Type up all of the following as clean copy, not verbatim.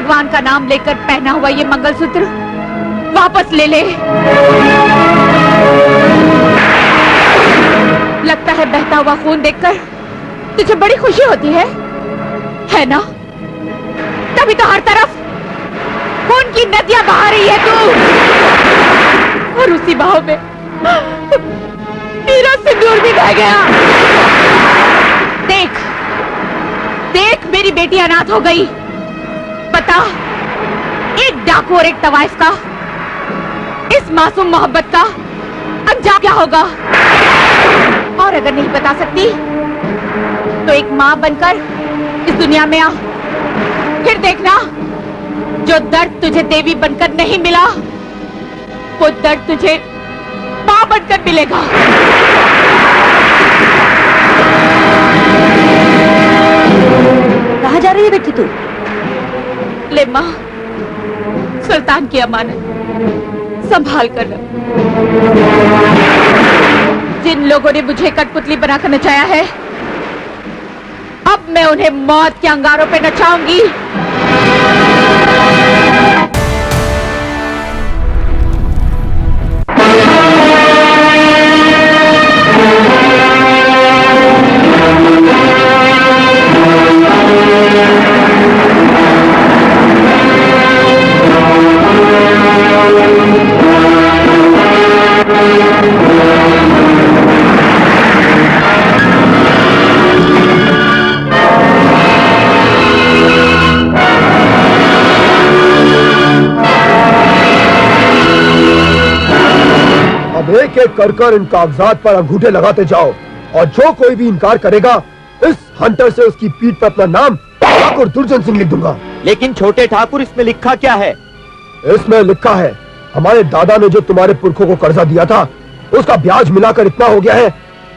भगवान का नाम लेकर पहना हुआ ये मंगलसूत्र वापस ले ले। लगता है बहता हुआ खून देखकर तुझे बड़ी खुशी होती है ना? तभी तो हर तरफ खून की नदियां बहा रही है तू, और उसी बहाव में मेरा सिंदूर भी बह गया। देख देख, मेरी बेटी अनाथ हो गई। बता, एक डाकू और एक तवाइफ का इस मासूम मोहब्बत का अंजाम क्या होगा? और अगर नहीं बता सकती तो एक माँ बनकर इस दुनिया में आ, फिर देखना जो दर्द तुझे देवी बनकर नहीं मिला वो दर्द तुझे माँ बनकर मिलेगा। कहाँ जा रही है बेटी तू? ले माँ, सुल्तान की अमानत संभाल कर रख। जिन लोगों ने मुझे कठपुतली बनाकर नचाया है, अब मैं उन्हें मौत के अंगारों पे नचाऊंगी। एक एक कर इन कागजात पर अंगूठे लगाते जाओ, और जो कोई भी इनकार करेगा इस हंटर से उसकी पीठ पर अपना नाम ठाकुर दुर्जन सिंह लिख दूंगा। लेकिन छोटे ठाकुर, इसमें लिखा क्या है? इसमें लिखा है हमारे दादा ने जो तुम्हारे पुरखों को कर्जा दिया था उसका ब्याज मिलाकर इतना हो गया है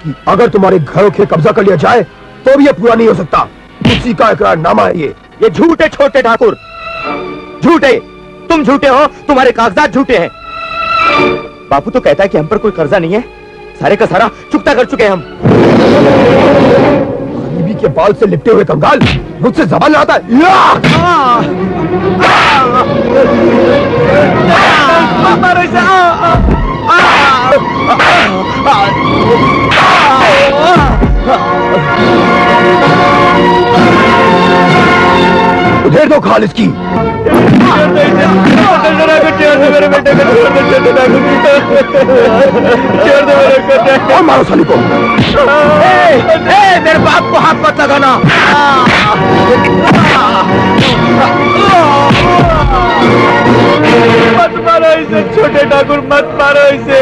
कि अगर तुम्हारे घरों के कब्जा कर लिया जाए तो भी ये पूरा नहीं हो सकता। उसी का इकरारनामा है ये झूठे छोटे ठाकुर, झूठे। तुम झूठे हो, तुम्हारे कागजात झूठे हैं। बापू तो कहता है कि हम पर कोई कर्जा नहीं है, सारे का सारा चुकता कर चुके हैं हम। गरीबी के बाल से लिपटे हुए कंगाल, मुझसे जबान लड़ाता है। उधेर दो खालिद की। और मारो साली को। मेरे बाप को हाथ मत लगाना। मत मारो इसे छोटे ठाकुर, मत मारो इसे।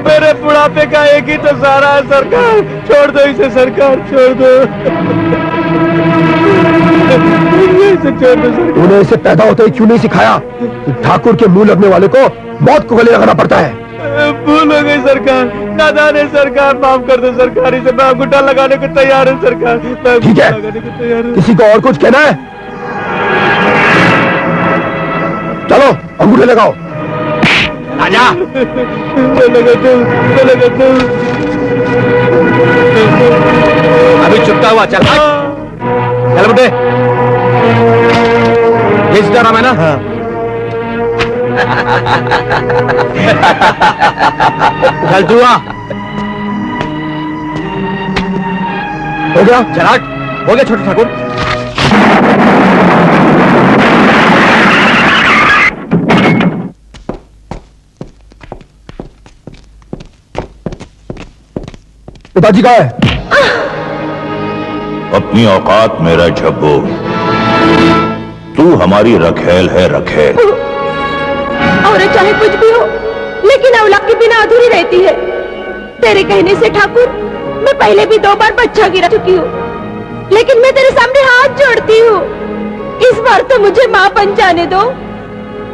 मेरे बुढ़ापे का एक ही तो सहारा है सरकार। छोड़ दो इसे सरकार, छोड़ दो। तूने इसे पैदा होते ही क्यों नहीं सिखाया कि ठाकुर के मुंह लगने वाले को मौत को गले लगाना पड़ता है? भूल हो गई सरकार, नादान है सरकार, माफ कर दो सरकार। इसे मैं अंगूठा लगाने को तैयार हूँ सरकार। ठीक है, किसी को और कुछ कहना है? चलो अंगूठे लगाओ। आजा। अभी चुपता हुआ चल। चल बुड्ढे, ये सितारा है ना? चल तू आ। हो गया? चलाट हो गया छोटे ठाकुर। पिताजी कहाँ है? अपनी औकात मेरा झब्बू, तू हमारी रखेल है रखेल। और चाहे कुछ भी हो, लेकिन औलाद के बिना अधूरी रहती है। तेरे कहने से ठाकुर, मैं पहले भी 2 बार बच्चा गिरा चुकी हूँ, लेकिन मैं तेरे सामने हाथ जोड़ती हूँ, इस बार तो मुझे माँ बन जाने दो,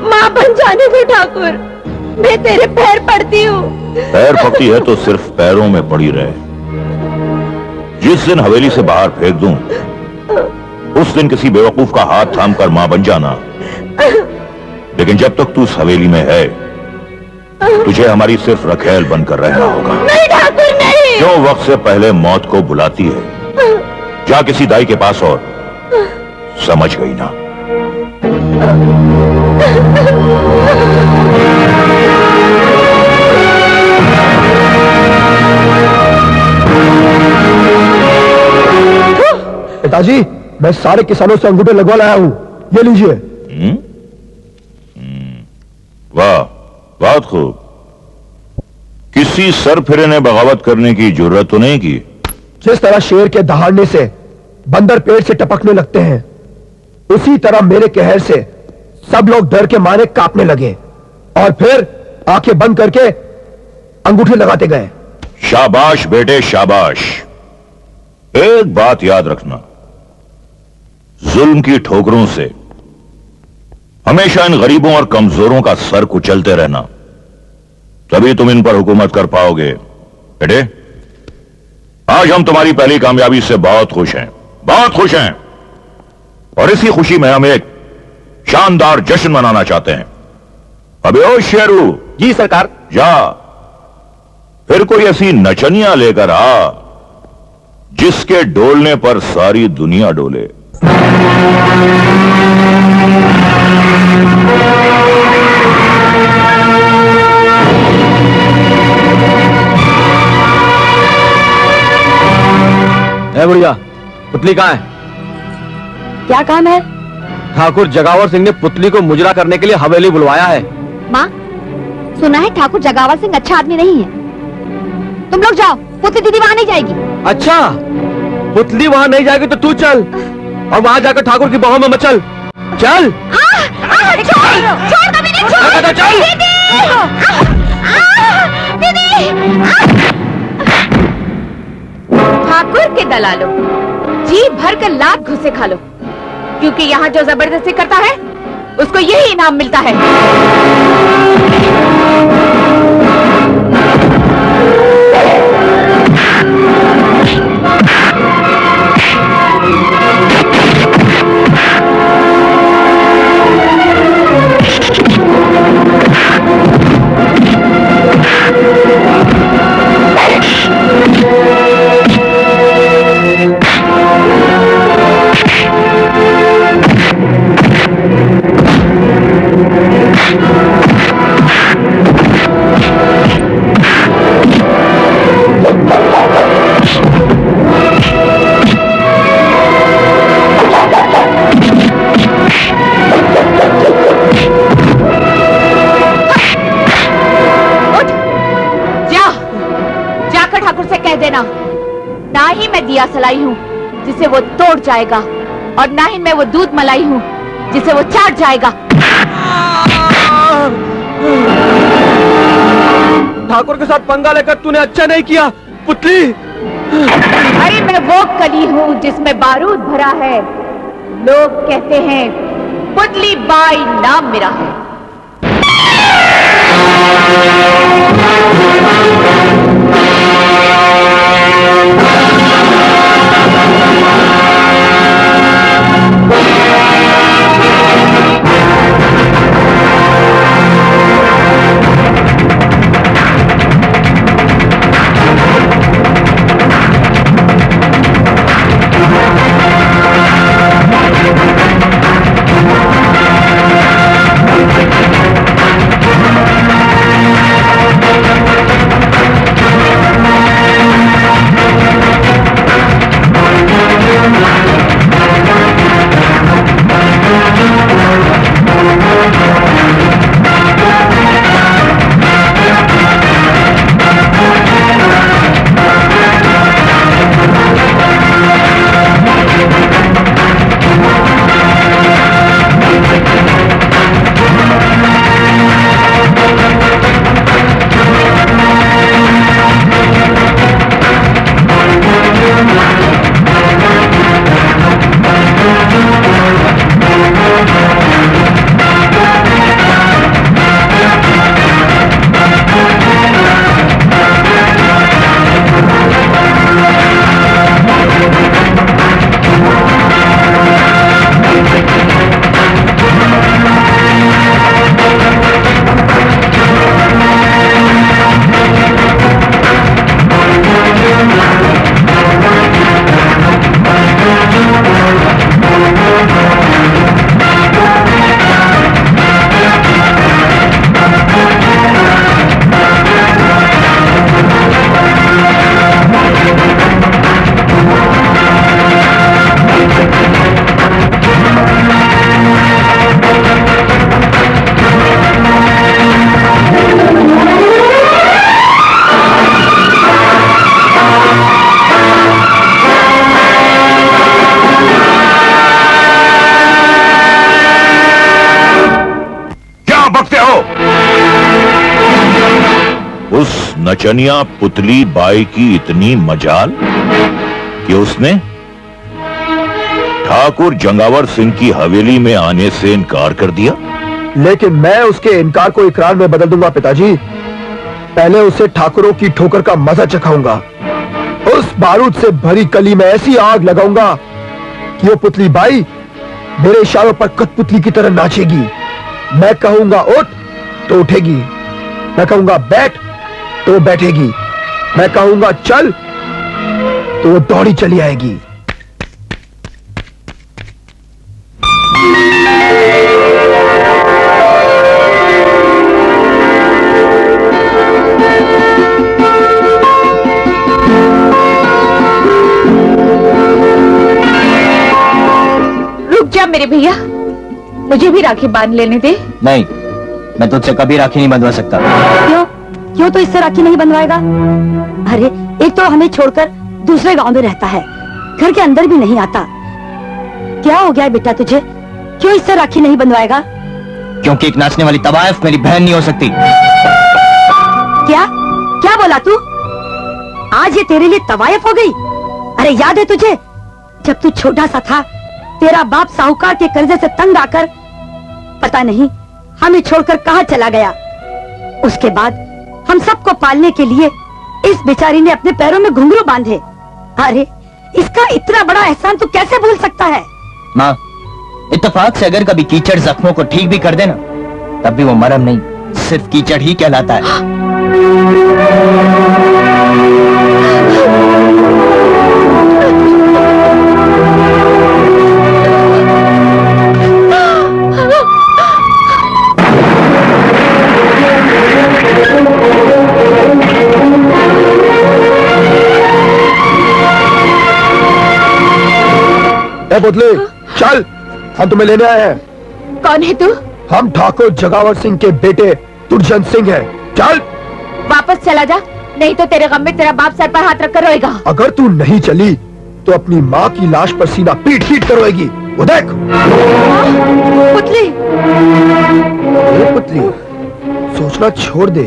माँ बन जाने दो ठाकुर। मैं तेरे पैर पड़ती हूँ। पैर पकती है तो सिर्फ पैरों में पड़ी रहे। जिस दिन हवेली से बाहर फेंक दूं, उस दिन किसी बेवकूफ का हाथ थामकर मां बन जाना। लेकिन जब तक तू इस हवेली में है, तुझे हमारी सिर्फ रखेल बनकर रहना होगा। नहीं ठाकुर नहीं। जो वक्त से पहले मौत को बुलाती है, जा किसी दाई के पास और समझ गई ना। पिताजी, मैं सारे किसानों से अंगूठे लगवा लाया हूं, ये लीजिए। वाह, बहुत खूब। किसी सरफिरे ने बगावत करने की जरूरत तो नहीं की। जिस तरह शेर के दहाड़ने से बंदर पेड़ से टपकने लगते हैं, उसी तरह मेरे कहर से सब लोग डर के मारे कांपने लगे और फिर आंखें बंद करके अंगूठे लगाते गए। शाबाश बेटे, शाबाश। एक बात याद रखना, जुल्म की ठोकरों से हमेशा इन गरीबों और कमजोरों का सर कुचलते रहना, तभी तुम इन पर हुकूमत कर पाओगे। बेटे, आज हम तुम्हारी पहली कामयाबी से बहुत खुश हैं, बहुत खुश हैं, और इसी खुशी में हम एक शानदार जश्न मनाना चाहते हैं। अबे ओ शेरू, जी सरकार। जा फिर कोई ऐसी नचनिया लेकर आ जिसके डोलने पर सारी दुनिया डोले। ए बुढ़िया, पुतली कहाँ है? क्या काम है? ठाकुर जगावर सिंह ने पुतली को मुजरा करने के लिए हवेली बुलवाया है। माँ, सुना है ठाकुर जगावर सिंह अच्छा आदमी नहीं है। तुम लोग जाओ, पुतली दीदी वहां नहीं जाएगी। अच्छा, पुतली वहां नहीं जाएगी तो तू चल और वहां जाकर ठाकुर की बाहों में मचल। चल। छोड़ दो मुझे, छोड़। चल। ठाकुर के दलालों, जी भर कर लात घुसे खा लो, क्योंकि यहाँ जो जबरदस्ती करता है उसको यही इनाम मिलता है। ना ही मैं दिया सलाई हूँ जिसे वो तोड़ जाएगा, और ना ही मैं वो दूध मलाई हूँ जिसे वो चाट जाएगा। ठाकुर के साथ पंगा लेकर तूने अच्छा नहीं किया पुतली। अरे मैं वो कली हूँ जिसमें बारूद भरा है। लोग कहते हैं पुतली बाई नाम मेरा है। नचनिया पुतली बाई की इतनी मजाल कि उसने ठाकुर जंगावर सिंह की हवेली में आने से इनकार कर दिया। लेकिन मैं उसके इनकार को इकरार में बदल दूंगा पिताजी। पहले उसे ठाकुरों की ठोकर का मजा चखाऊंगा। उस बारूद से भरी कली में ऐसी आग लगाऊंगा कि वो पुतली बाई मेरे इशारों पर कठपुतली की तरह नाचेगी। मैं कहूंगा उठ तो उठेगी, मैं कहूंगा बैठ तो वो बैठेगी, मैं कहूंगा चल तो वो दौड़ी चली आएगी। रुक जा मेरे भैया, मुझे भी राखी बांध लेने दे। नहीं, मैं तुझसे कभी राखी नहीं बंधवा सकता। क्यों क्यों तो इससे राखी नहीं बनवाएगा? अरे एक तो हमें छोड़कर दूसरे गांव में रहता है, घर के अंदर भी नहीं आता। क्या हो गया है बेटा तुझे? क्यों इससे राखी नहीं बनवाएगा? क्योंकि एक नाचने वाली तवायफ मेरी बहन नहीं हो सकती। क्या क्या बोला तू? आज ये तेरे लिए तवायफ हो गई? अरे याद है तुझे, जब तू छोटा सा था तेरा बाप साहूकार के कर्जे से तंग आकर पता नहीं हमें छोड़कर कहां चला गया। उसके बाद हम सबको पालने के लिए इस बेचारी ने अपने पैरों में घुंघरू बांधे। अरे इसका इतना बड़ा एहसान तू कैसे भूल सकता है? माँ, इत्तेफाक से अगर कभी कीचड़ जख्मों को ठीक भी कर देना, तब भी वो मरहम नहीं, सिर्फ कीचड़ ही कहलाता है। पुतली चल, हम तुम्हें लेने आए हैं। कौन है तू? हम ठाकुर जगावर सिंह के बेटे दुर्जन सिंह हैं। चल वापस चला जा, नहीं तो तेरे गम में तेरा बाप सर पर हाथ रखकर रोएगा। अगर तू नहीं चली तो अपनी माँ की लाश पर सीना पीट पीट कर रोएगी। वो देख। पुतली ये पुतली, सोचना छोड़ दे।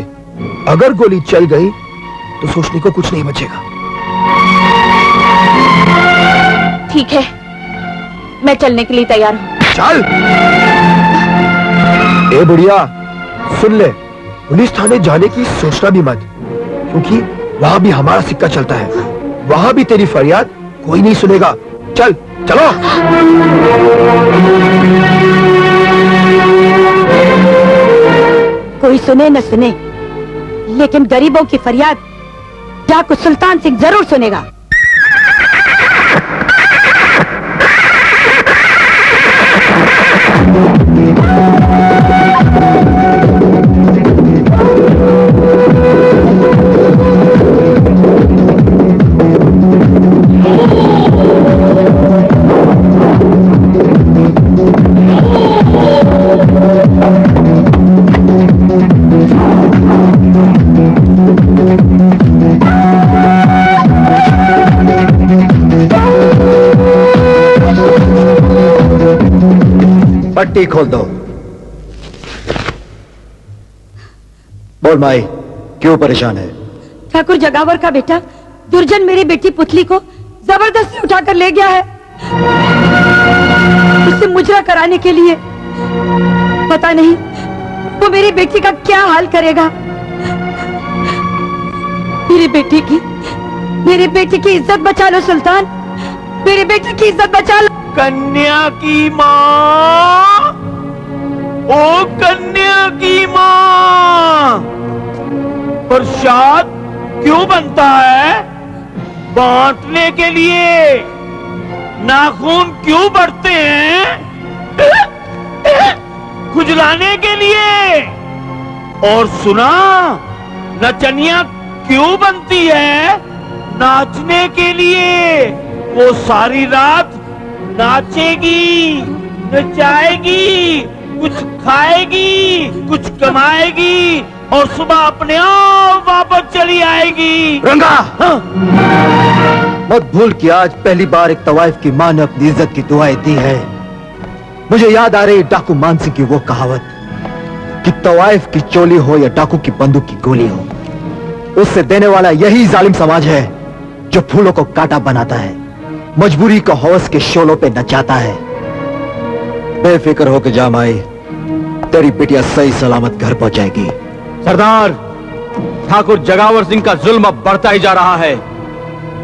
अगर गोली चल गई तो सोचने को कुछ नहीं बचेगा। ठीक है, मैं चलने के लिए तैयार हूँ। चल। ए बुढ़िया सुन ले, पुलिस थाने जाने की सोचना भी मत, क्योंकि वहां भी हमारा सिक्का चलता है। वहां भी तेरी फरियाद कोई नहीं सुनेगा। चल चलो। कोई सुने न सुने, लेकिन गरीबों की फरियाद ठाकुर सुल्तान सिंह जरूर सुनेगा। पट्टी खोल दो। बोल माई, क्यों परेशान है? ठाकुर जगावर का बेटा दुर्जन मेरी बेटी पुतली को जबरदस्ती उठाकर ले गया है, उससे मुजरा कराने के लिए। पता नहीं वो मेरी बेटी का क्या हाल करेगा। मेरी बेटी की इज्जत बचा लो सुल्तान, मेरी बेटी की इज्जत बचा लो। कन्या की माँ, ओ कन्या की माँ, प्रसाद क्यों बनता है? बांटने के लिए। नाखून क्यों बढ़ते हैं? खुजलाने के लिए। और सुना, नचनिया क्यों बनती है? नाचने के लिए। वो सारी रात नाचेगी, नचाएगी, कुछ खाएगी, कुछ कमाएगी और सुबह अपने आप वापस चली आएगी। रंगा, हाँ? मत भूल कि आज पहली बार एक तवाइफ की मां ने अपनी इज्जत की दुआएं दी है। मुझे याद आ रही डाकू मानसिंह की वो कहावत कि तवाइफ की चोली हो या डाकू की बंदूक की गोली हो, उससे देने वाला यही जालिम समाज है जो फूलों को कांटा बनाता है, मजबूरी को हौस के शोलों पे नचाता है। बेफिक्र होकर जा माई, तेरी बिटिया सही सलामत घर पहुंचाएगी। सरदार, ठाकुर जगावर सिंह का जुल्म अब बढ़ता ही जा रहा है।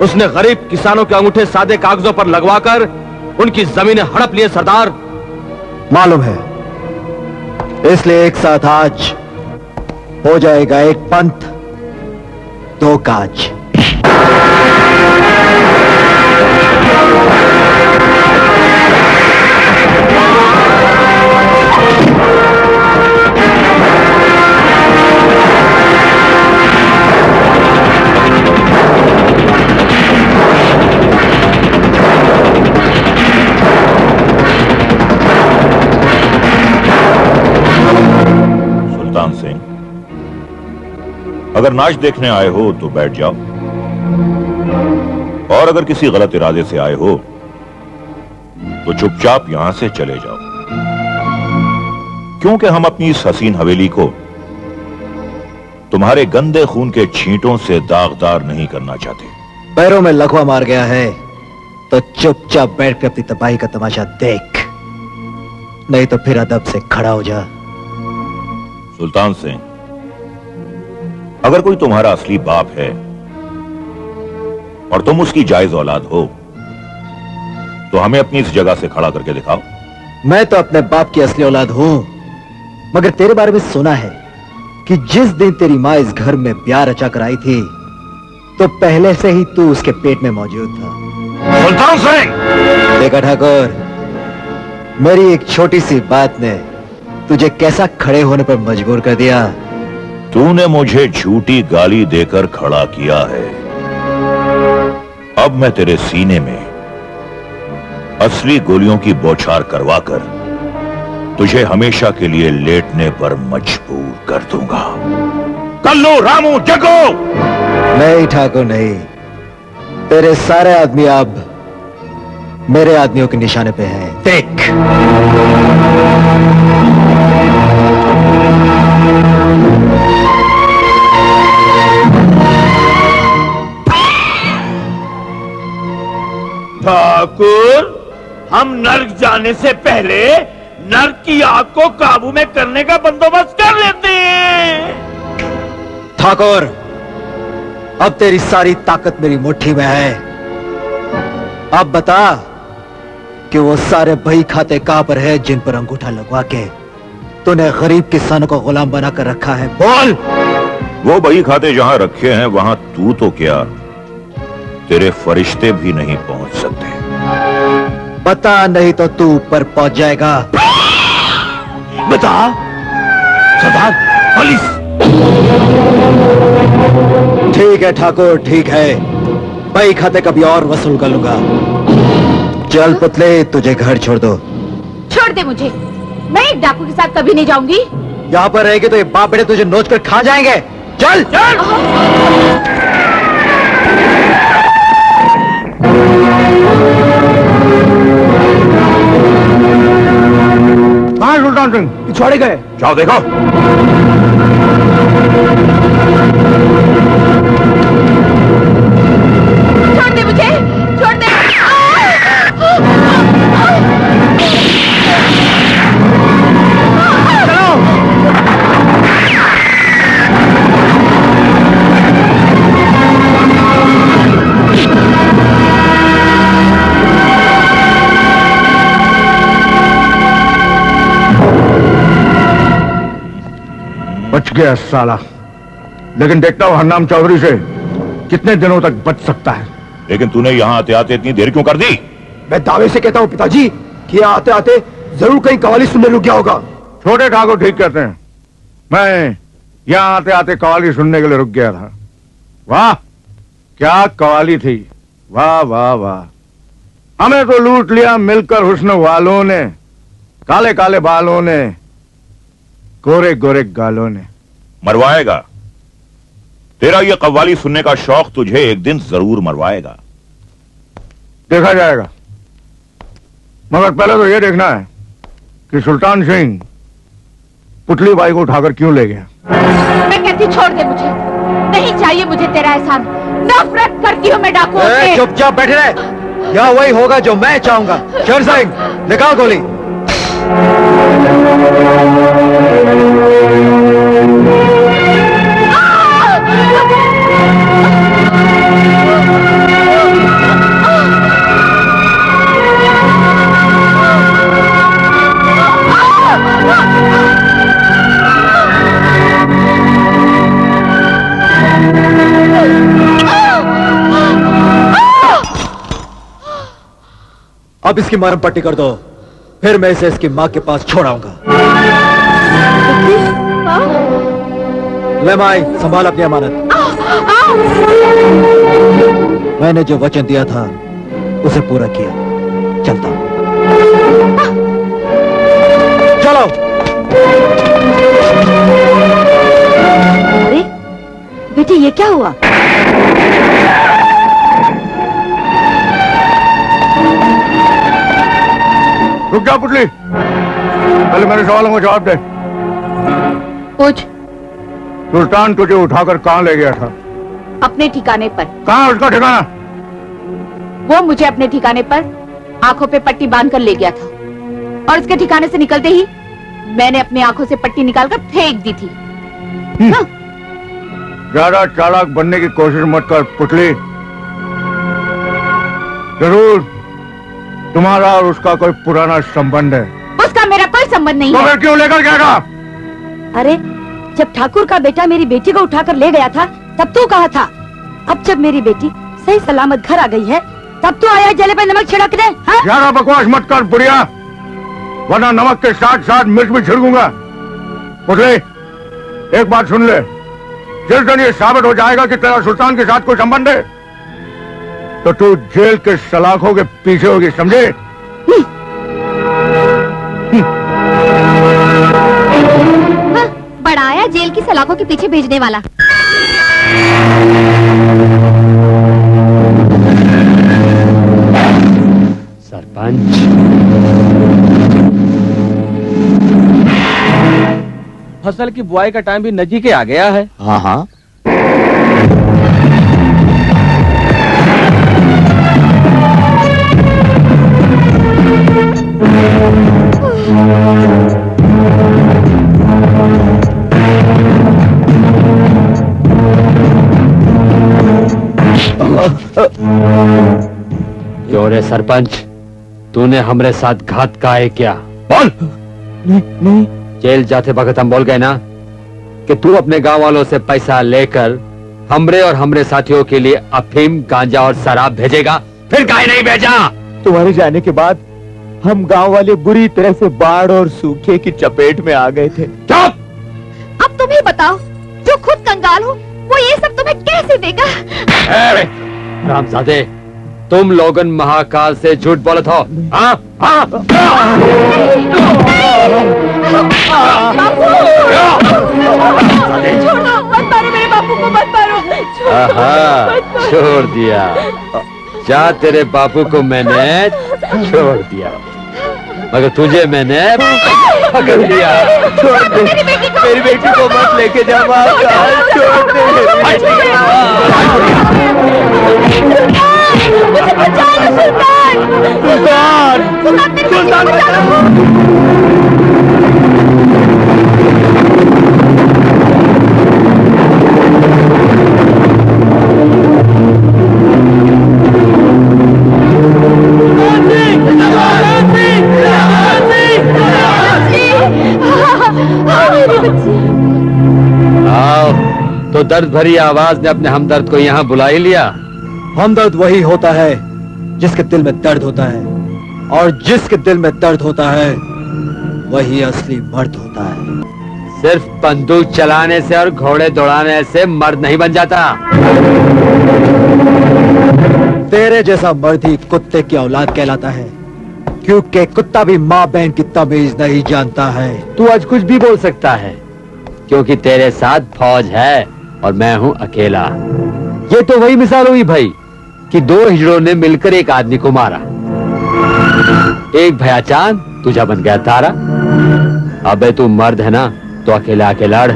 उसने गरीब किसानों के अंगूठे सादे कागजों पर लगवाकर उनकी जमीनें हड़प लिए। सरदार, मालूम है, इसलिए एक साथ आज हो जाएगा एक पंथ दो काज। सुल्तान सिंह, अगर नाच देखने आए हो तो बैठ जाओ, और अगर किसी गलत इरादे से आए हो तो चुपचाप यहां से चले जाओ, क्योंकि हम अपनी इस हसीन हवेली को तुम्हारे गंदे खून के छींटों से दागदार नहीं करना चाहते। पैरों में लकवा मार गया है तो चुपचाप बैठ कर अपनी तबाही का तमाशा देख, नहीं तो फिर अदब से खड़ा हो जा। सुल्तान सिंह, अगर कोई तुम्हारा असली बाप है और तुम उसकी जायज औलाद हो तो हमें अपनी इस जगह से खड़ा करके दिखाओ। मैं तो अपने बाप की असली औलाद हूं, मगर तेरे बारे में सुना है कि जिस दिन तेरी मां इस घर में ब्याह रचा कर आई थी तो पहले से ही तू उसके पेट में मौजूद था। सुल्तान सिंह! देखा ठाकुर, मेरी एक छोटी सी बात ने तुझे कैसा खड़े होने पर मजबूर कर दिया। तूने मुझे झूठी गाली देकर खड़ा किया है, अब मैं तेरे सीने में असली गोलियों की बौछार करवाकर तुझे हमेशा के लिए लेटने पर मजबूर कर दूंगा। कल्लू, रामू, जगो! नहीं ठाकुर नहीं, तेरे सारे आदमी अब मेरे आदमियों के निशाने पे हैं। देख, ठाकुर, हम नर्क जाने से पहले नर्क की आग को काबू में करने का बंदोबस्त कर लेते हैं। ठाकुर, अब तेरी सारी ताकत मेरी मुट्ठी में है। अब बता कि वो सारे बही खाते कहां पर है जिन पर अंगूठा लगवा के तूने गरीब किसानों को गुलाम बनाकर रखा है। बोल। वो बही खाते जहां रखे हैं वहां तू तो क्या, तेरे फरिश्ते भी नहीं पहुंच सकते। बता, नहीं तो तू ऊपर पहुंच जाएगा। बता। सरदार, पुलिस। ठीक है ठाकुर, ठीक है, बही खाते कभी और वसूल कर लूंगा। चल पुतले, तुझे घर छोड़ दो। छोड़ दे मुझे, मैं एक डाकू के साथ कभी नहीं जाऊंगी। यहाँ पर रहेगी तो ये बाप बेटे तुझे नोच कर खा जाएंगे। चल चल। कहाँ सुल्तान सिंह? पिछवाड़े गए। जाओ देखो। छोड़ दे मुझे, छोड़ दे। बच गया साला, लेकिन देखता हूं हरनाम चौधरी से कितने दिनों तक बच सकता है। लेकिन तूने यहां आते आते इतनी देर क्यों कर दी? मैं दावे से कहता हूं पिताजी कि यहाँ आते आते जरूर कहीं कवाली सुनने रुक गया होगा। छोटे ठाकुर ठीक कहते हैं, मैं यहाँ आते आते कवाली सुनने के लिए रुक गया था। वाह क्या कवाली थी, वाह वाह वाह। हमें तो लूट लिया मिलकर हुस्न वालों ने, काले काले बालों ने, गोरे गोरे गालों ने। मरवाएगा, तेरा ये कव्वाली सुनने का शौक तुझे एक दिन जरूर मरवाएगा। देखा जाएगा, मगर पहले तो यह देखना है कि सुल्तान सिंह पुतली बाई को उठाकर क्यों ले गया। मैं कहती छोड़ दे मुझे, नहीं चाहिए मुझे तेरा एहसान। नफरत करती हूँ मैं डाकुओं से। चुपचाप बैठे रहे। यह वही होगा जो मैं चाहूंगा। शेर सिंह, निकाल गोली। अब इसकी मरहम पट्टी कर दो, फिर मैं इसे इसकी मां के पास छोड़ाऊंगा। ले माई, संभाल अपनी अमानत। मैंने जो वचन दिया था उसे पूरा किया। चलता हूं। चलो। अरे बेटी, ये क्या हुआ? रुक जा पुतली, पहले मेरे सवालों का जवाब दे। पूछ। सुल्तान तुझे उठाकर कहाँ ले गया था? अपने ठिकाने पर। कहाँ उसका ठिकाना? वो मुझे अपने ठिकाने पर आंखों पे पट्टी बांधकर ले गया था, और उसके ठिकाने से निकलते ही मैंने अपनी आंखों से पट्टी निकालकर फेंक दी थी। हाँ। ज्यादा चालाक बनने की कोशिश मत कर पुतली। जरूर तुम्हारा और उसका कोई पुराना संबंध है। उसका मेरा कोई संबंध नहीं तो है। फिर क्यों लेकर गया था? अरे जब ठाकुर का बेटा मेरी बेटी को उठाकर ले गया था तब तू कहा था। अब जब मेरी बेटी सही सलामत घर आ गई है तब तू आया जले पे नमक छिड़क दे। हाँ? ज्यादा बकवास मत कर बुढ़िया, वरना नमक के साथ साथ मिर्च भी छिड़कूंगा। पुतली, एक बात सुन ले, जिस दिन ये साबित हो जाएगा कि तेरा सुल्तान के साथ कोई संबंध है तो तू जेल के सलाखों के पीछे होगी, समझे? बड़ा आया जेल की सलाखों के पीछे भेजने वाला। सरपंच, फसल की बुआई का टाइम भी नजदीक आ गया है। हाँ हाँ, क्यों रे सरपंच, तूने हमरे साथ घात का है क्या? बोल। नहीं। जेल जाते वक्त हम बोल गए ना कि तू अपने गांव वालों से पैसा लेकर हमरे और हमरे साथियों के लिए अफीम, गांजा और शराब भेजेगा, फिर काहे नहीं भेजा? तुम्हारे जाने के बाद हम गांव वाले बुरी तरह से बाढ़ और सूखे की चपेट में आ गए थे। चुप! अब तुम ही बताओ, जो खुद कंगाल हो वो ये सब तुम्हें कैसे देगा? रामजादे, तुम लोगन महाकाल से झूठ बोलत हो। हाँ? हाँ? छोड़ो, मत मारो मेरे बापू को, मत मारो। छोड़ दिया। जा, तेरे बापू को मैंने छोड़ दिया, मगर तुझे मैंने पकड़ लिया। छोड़ दे, मेरी बेटी को मत लेके जा महाकाल, छोड़ दे। मुझे बचाओ सुल्तान! आओ, तो दर्द भरी आवाज ने अपने हमदर्द को यहाँ बुला ही लिया। हमदर्द वही होता है जिसके दिल में दर्द होता है, और जिसके दिल में दर्द होता है वही असली मर्द होता है। सिर्फ बंदूक चलाने से और घोड़े दौड़ाने से मर्द नहीं बन जाता। तेरे जैसा मर्द ही कुत्ते की औलाद कहलाता है, क्योंकि कुत्ता भी माँ बहन की तमीज नहीं जानता है। तू आज कुछ भी बोल सकता है, क्योंकि तेरे साथ फौज है और मैं हूँ अकेला। ये तो वही मिसाल हुई भाई कि दो हिजड़ों ने मिलकर एक आदमी को मारा। एक भया चांद, तुझा बन गया तारा। अबे तू मर्द है ना, तो अकेला अकेला लड़।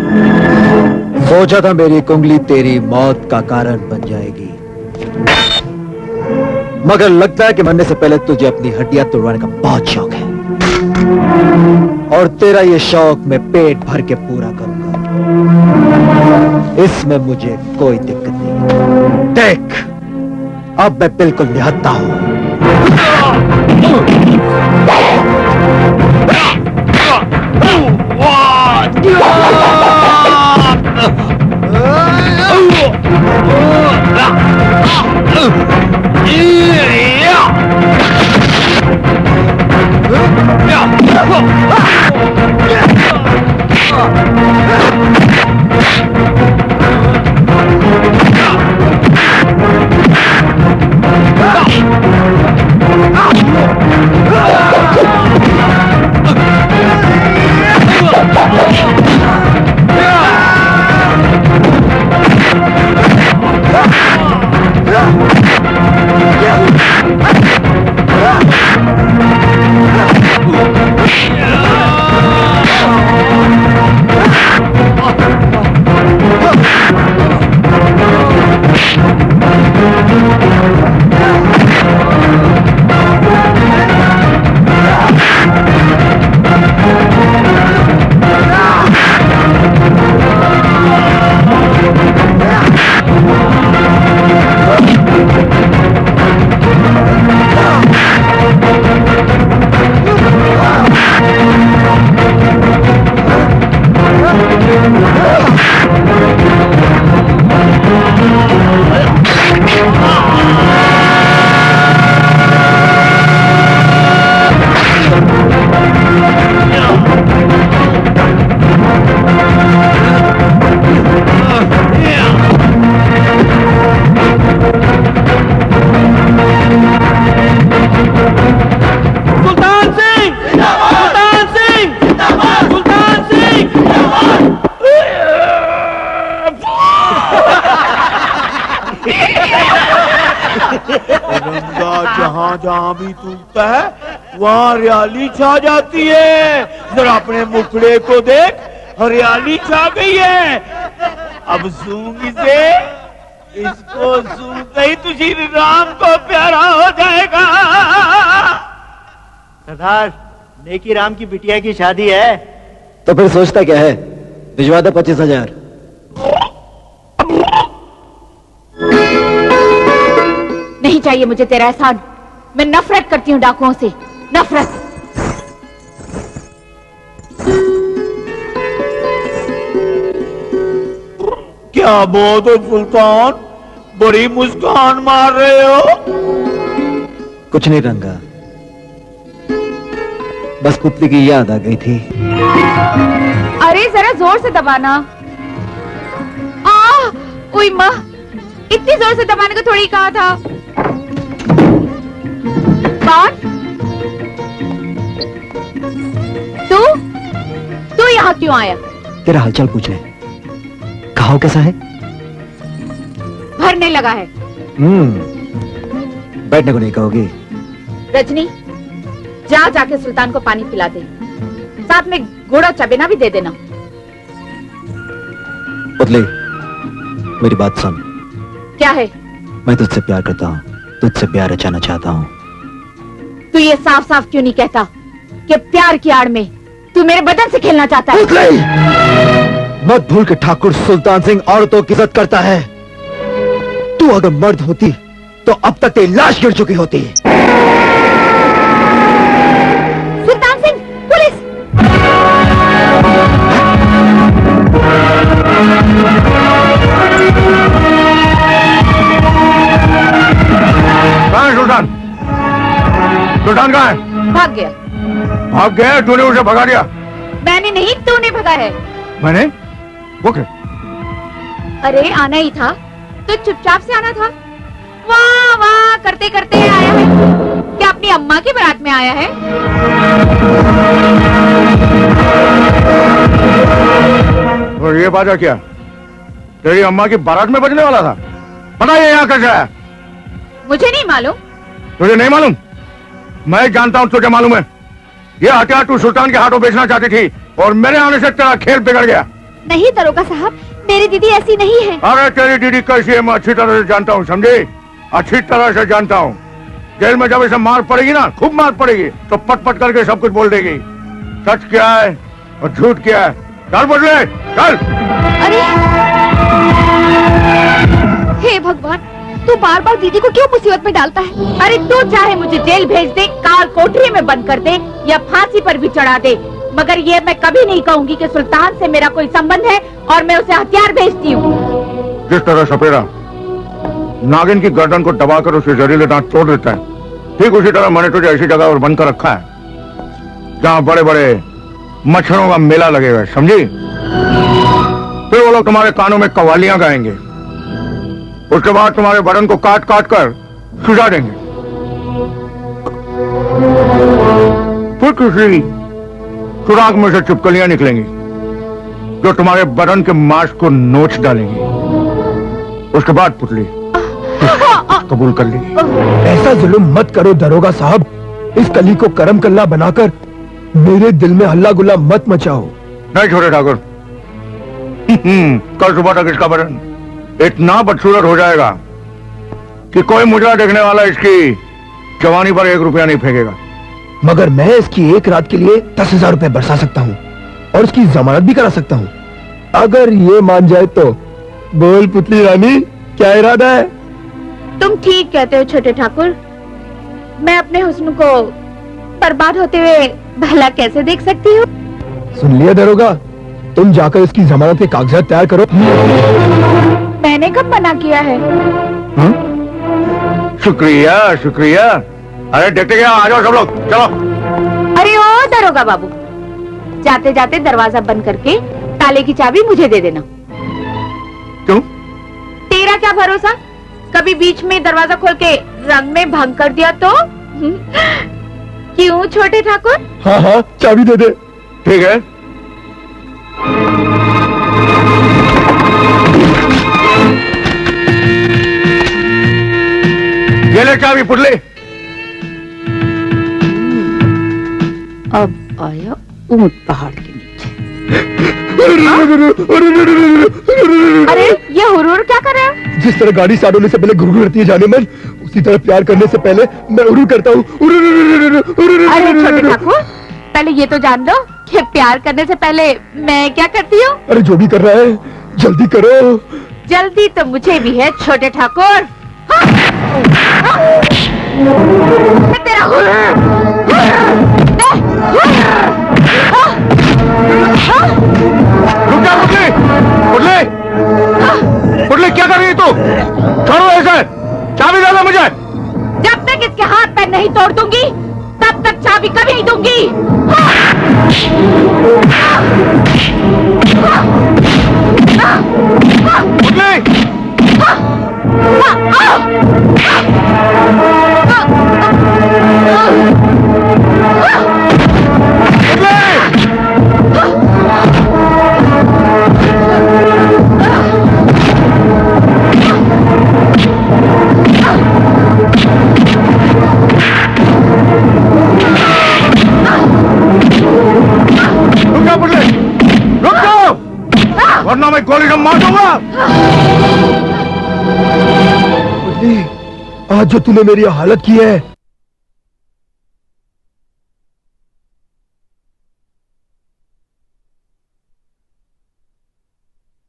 सोचा था मेरी कुंडली तेरी मौत का कारण बन जाएगी, मगर लगता है कि मरने से पहले तुझे अपनी हड्डियां तोड़वाने का बहुत शौक है, और तेरा ये शौक मैं पेट भर के पूरा करूंगा। इसमें मुझे कोई दिक्कत नहीं। देख, अब मैं बिल्कुल निहत्था हूं। जहां जहां भी तूता है वहां हरियाली छा जाती है। जरा अपने मुखड़े को देख, हरियाली छा गई है। अब सूंघ इसे, इसको सूंघते ही तुझी राम को प्यारा हो जाएगा। सरदार, नेकी राम की बिटिया की शादी है। तो फिर सोचता क्या है? भिजवा दे 25,000। नहीं चाहिए मुझे तेरा एहसान। मैं नफरत करती हूँ डाकुओं से, नफरत। क्या बात है सुल्तान, बड़ी मुस्कान मार रहे हो। कुछ नहीं रंगा, बस पुतली की याद आ गई थी। अरे जरा जोर से दबाना। ओए माँ, इतनी जोर से दबाने को थोड़ी कहा था। कौन? तू यहाँ क्यों आया? तेरा हालचाल पूछने। घाव कैसा है? भरने लगा है। बैठने को नहीं कहोगी? रजनी, जा जाके सुल्तान को पानी पिला दे, साथ में गुड़ और चबेना भी दे देना। पुतली, मेरी बात सुन। क्या है? मैं तुझसे प्यार करता हूँ, तुझसे प्यार रचाना चाहता हूँ। तू ये साफ साफ क्यों नहीं कहता कि प्यार की आड़ में तू मेरे बदन से खेलना चाहता है? पुतली, मत भूल के ठाकुर सुल्तान सिंह औरतों की इज्जत करता है। तू अगर मर्द होती तो अब तक तेरी लाश गिर चुकी होती। सुल्तान सिंह, पुलिस! कहाँ है सुल्तान? सुल्तान कहाँ है? भाग गया। भाग गया? तूने उसे भगा दिया? मैंने नहीं, तूने भगा है। मैंने? वो क्या? अरे आना ही था तो चुपचाप से आना था। वाह वाह करते करते आया है। क्या अपनी अम्मा की बारात में आया है? और ये बाजा क्या? तेरी अम्मा की बारात में बजने वाला था? पता है यहाँ कैसे आया? मुझे नहीं मालूम। तुझे नहीं मालूम? मैं जानता हूँ तुझे मालूम है। ये हथियार तू सुल्तान के हाथों बेचना चाहती थी और मेरे आने से तेरा खेल बिगड़ गया। नहीं दरोगा साहब, मेरी दीदी ऐसी नहीं है। अरे तेरी दीदी कैसी है मैं अच्छी तरह से जानता हूँ, समझी? अच्छी तरह से जानता हूँ। जेल में जब इसे मार पड़ेगी ना, खूब मार पड़ेगी, तो पट पट करके सब कुछ बोल देगी। सच क्या है और झूठ क्या है, चल बोल ले, चल। अरे हे भगवान, तू बार बार दीदी को क्यों मुसीबत में डालता है? अरे तू चाहे मुझे जेल भेज दे, काल कोठरी में बंद कर दे या फांसी पर भी चढ़ा दे, मगर ये मैं कभी नहीं कहूंगी कि सुल्तान से मेरा कोई संबंध है और मैं उसे हथियार भेजती हूँ। जिस तरह सपेरा नागिन की गर्दन को दबाकर उसके जहरीले दांत तोड़ देता है, ठीक उसी तरह मैंने तुझे ऐसी जगह पर बंद कर रखा है जहाँ बड़े बड़े मच्छरों का मेला लगेगा, समझी? फिर वो लोग तुम्हारे कानों में कव्वालियां गाएंगे, उसके बाद तुम्हारे बदन को काट काट कर सुझा देंगे। फिर किसी सुराग में से छिपकलियां निकलेंगी जो तुम्हारे बदन के मांस को नोच डालेंगी। उसके बाद पुतली कबूल कर लेगी। ऐसा जुल्म मत करो दरोगा साहब, इस कली को करम कल्ला बनाकर मेरे दिल में हल्ला गुल्ला मत मचाओ। नहीं छोटे ठाकुर, कल सुबह तक इसका बदन इतना बदसूरत हो जाएगा कि कोई मुजरा देखने वाला इसकी जवानी पर 1 रुपया नहीं फेंकेगा। मगर मैं इसकी एक रात के लिए 10,000 रुपए बरसा सकता हूँ और इसकी जमानत भी करा सकता हूँ, अगर ये मान जाए तो। बोल पुतली रानी, क्या इरादा है? तुम ठीक कहते हो छोटे ठाकुर, मैं अपने हुस्न को बर्बाद होते हुए भला कैसे देख सकती हूँ? सुन लिया दरोगा, तुम जाकर इसकी जमानत के कागजात तैयार करो। मैंने कब मना किया है? शुक्रिया शुक्रिया। अरे देखते क्या, आ जाओ सब लोग, चलो। अरे ओ दरोगा बाबू, जाते जाते दरवाजा बंद करके ताले की चाबी मुझे दे देना। क्यों? तेरा क्या भरोसा, कभी बीच में दरवाजा खोल के रंग में भंग कर दिया तो? क्यों छोटे ठाकुर? हाँ हाँ, चाबी दे दे। ठीक है। ये ले चाबी पुतली। अब आया ऊंट पहाड़ के नीचे। अरे ये हुरूर क्या कर रहे हो? जिस तरह गाड़ी स्टार्ट होने से पहले गुरगुर करती है जाने मन, उसी तरह प्यार करने से पहले मैं उरुर करता हूँ। अरे छोटे ठाकुर, पहले ये तो जान दो कि प्यार करने से पहले मैं क्या करती हूँ। अरे जो भी कर रहा है जल्दी करो। जल्दी तो मुझे भी है छोटे ठाकुर। तेरा रुक जा पुतली, पुतली, पुतली क्या कर रही है तू? छोड़ो ऐसे, चाबी दे दो मुझे। जब तक इसके हाथ पैर नहीं तोड़ दूंगी तब तक चाबी कभी नहीं दूंगी। पुतली, वरना मैं गोली से मार दूंगा। आज जो तूने मेरी हालत की है,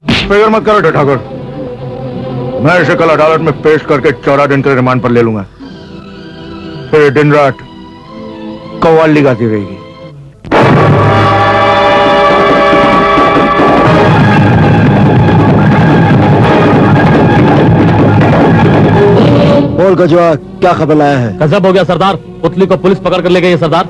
फिक्र मत करो ठाकुर, मैं इसे कल अदालत में पेश करके 14 दिन के रिमांड पर ले लूंगा। फिर दिन रात कव्वाली गाती रहेगी। बोल गजवा, क्या खबर लाया है? गजब हो गया सरदार, पुतली को पुलिस पकड़ कर ले गई है सरदार।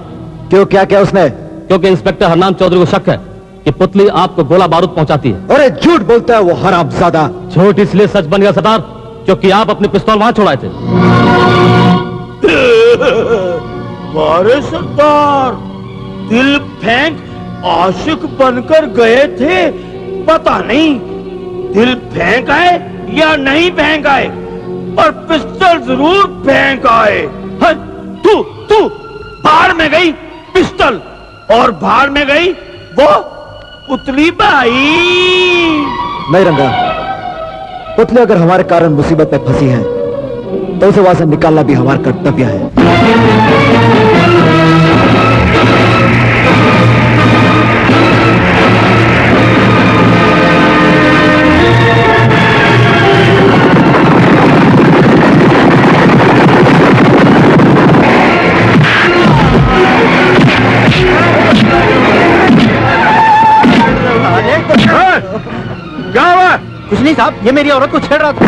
क्यों, क्या क्या उसने? क्योंकि इंस्पेक्टर हरनाम चौधरी को शक है कि पुतली आपको गोला बारूद पहुंचाती है। अरे झूठ बोलता है वो हरामजादा। झूठ इसलिए सच बन गया सरदार क्योंकि आप अपने पिस्तौल वहां छोड़ाए थे। मारे सरदार, दिल फेंक आशिक बनकर गए थे, पता नहीं दिल फेंक आए या नहीं फेंक आए, पर पिस्टल जरूर फेंक आए। तू तू भाड़ में गई पिस्टल और भाड़ में गई वो पुतली बाई। नहीं रंगा, पुतली अगर हमारे कारण मुसीबत में फंसी है तो उसे वहां से निकालना भी हमारा कर्तव्य है। क्या हुआ? कुछ नहीं साहब, ये मेरी औरत को छेड़ रहा था।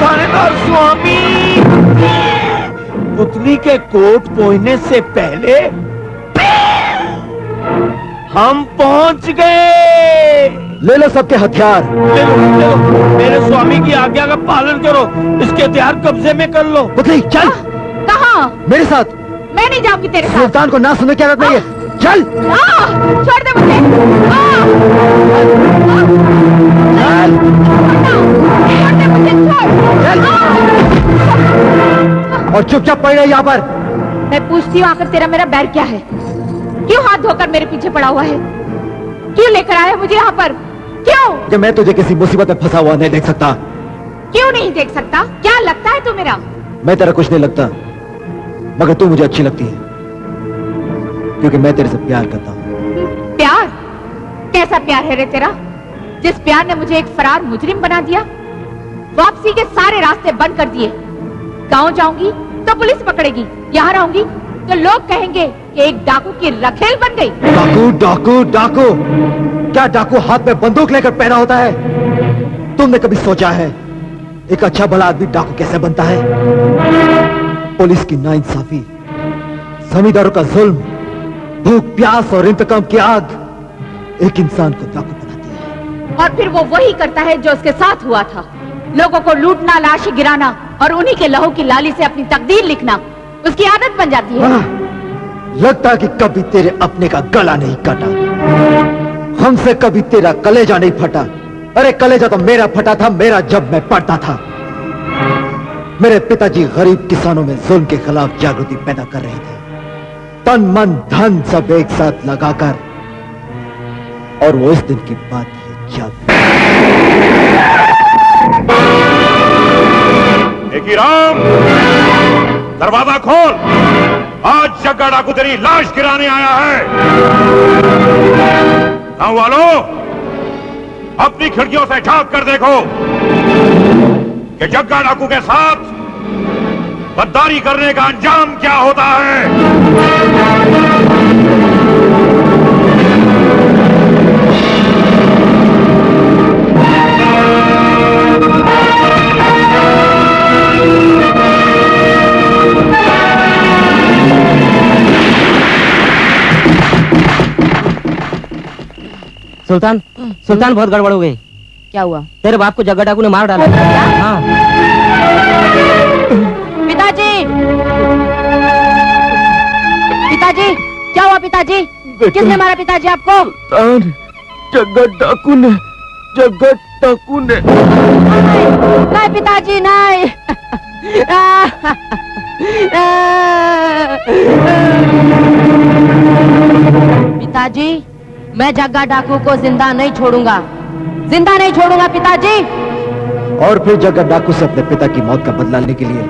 थानेदार स्वामी, पुतली के कोर्ट पहुंचने से पहले हम पहुंच गए। ले लो सबके हथियार। ले लो, मेरे स्वामी की आज्ञा का पालन करो, इसके हथियार कब्जे में कर लो। पुतली चल कहाँ? मेरे साथ। मैं नहीं जाऊंगी तेरे साथ। सुल्तान को ना सुनने की आदत नहीं है। चल छोड़ दे मुझे। छोड़ दे मुझे, छोड़। और चुपचाप पड़ रहे यहाँ पर। मैं पूछती हूँ आखिर तेरा मेरा बैर क्या है? क्यों हाथ धोकर मेरे पीछे पड़ा हुआ है? क्यों लेकर आया मुझे यहाँ पर? क्यों? कि मैं तुझे किसी मुसीबत में फंसा हुआ नहीं देख सकता। क्यों नहीं देख सकता? क्या लगता है तू मेरा? मैं तेरा कुछ नहीं लगता, मगर तू मुझे अच्छी लगती है, क्योंकि मैं तेरे से प्यार करता हूँ। प्यार? कैसा प्यार है रे तेरा, जिस प्यार ने मुझे एक फरार मुजरिम बना दिया, वापसी के सारे रास्ते बंद कर दिए। गांव जाऊंगी तो पुलिस पकड़ेगी, यहाँ रहूंगी तो लोग कहेंगे कि एक डाकू की रखेल बन गई। डाकू डाकू डाकू? क्या डाकू हाथ में बंदूक लेकर पहना होता है? तुमने कभी सोचा है एक अच्छा भला आदमी डाकू कैसे बनता है? पुलिस की नाइंसाफी, जमींदारों का जुल्म, भूख प्यास और इंतकाम की आग एक इंसान को डाकू बनाती है। और फिर वो वही करता है जो उसके साथ हुआ था, लोगों को लूटना, लाशें गिराना और उन्हीं के लहू की लाली से अपनी तकदीर लिखना उसकी आदत बन जाती है। लगता कि कभी तेरे अपने का गला नहीं काटा, हमसे कभी तेरा कलेजा नहीं फटा। अरे कलेजा तो मेरा फटा था, मेरा जब मैं पढ़ता था। मेरे पिताजी गरीब किसानों में जुल्म के खिलाफ जागृति पैदा कर रहे थे, तन मन धन सब एक साथ लगाकर। और वो इस दिन की बात है जब राम, दरवाजा खोल, आज जग्गा डाकू तेरी लाश गिराने आया है। गांव वालों, अपनी खिड़कियों से झांक कर देखो कि जग्गा डाकू के साथ गद्दारी करने का अंजाम क्या होता है। सुल्तान, सुल्तान बहुत गड़बड़ हो गई। क्या हुआ? तेरे बाप को जग्गा डाकू ने मार डाला। हाँ। पिताजी, पिताजी, क्या हुआ पिताजी? किसने मारा पिताजी आपको? जग्गा डाकू ने, जग्गा डाकू ने। नहीं पिताजी नहीं। पिताजी, मैं जग्गा डाकू को जिंदा नहीं छोड़ूंगा, जिंदा नहीं छोड़ूंगा पिताजी। और फिर जग्गा डाकू से अपने पिता की मौत का बदला लेने के लिए,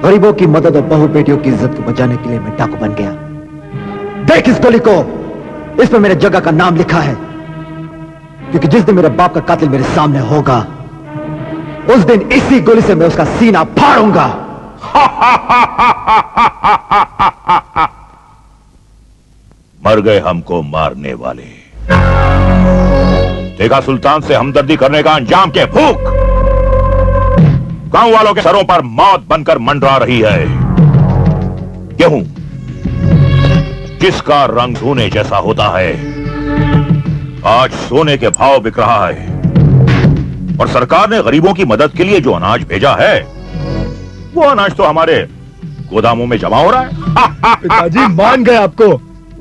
गरीबों की मदद और बहु बेटियों की इज्जत को बचाने के लिए मैं डाकू बन गया। देख इस गोली को, इस पर मेरे जग्गा का नाम लिखा है, क्योंकि जिस दिन मेरे बाप का कातिल मेरे सामने होगा, उस दिन इसी गोली से मैं उसका सीना फाड़ूंगा। मर गए हमको मारने वाले। देखा सुल्तान से हमदर्दी करने का अंजाम के भूख गांव वालों के सरों पर मौत बनकर मंडरा रही है। गेहूं जिसका रंग धूने जैसा होता है, आज सोने के भाव बिक रहा है। और सरकार ने गरीबों की मदद के लिए जो अनाज भेजा है, वो अनाज तो हमारे गोदामों में जमा हो रहा है। पिताजी मान गए आपको।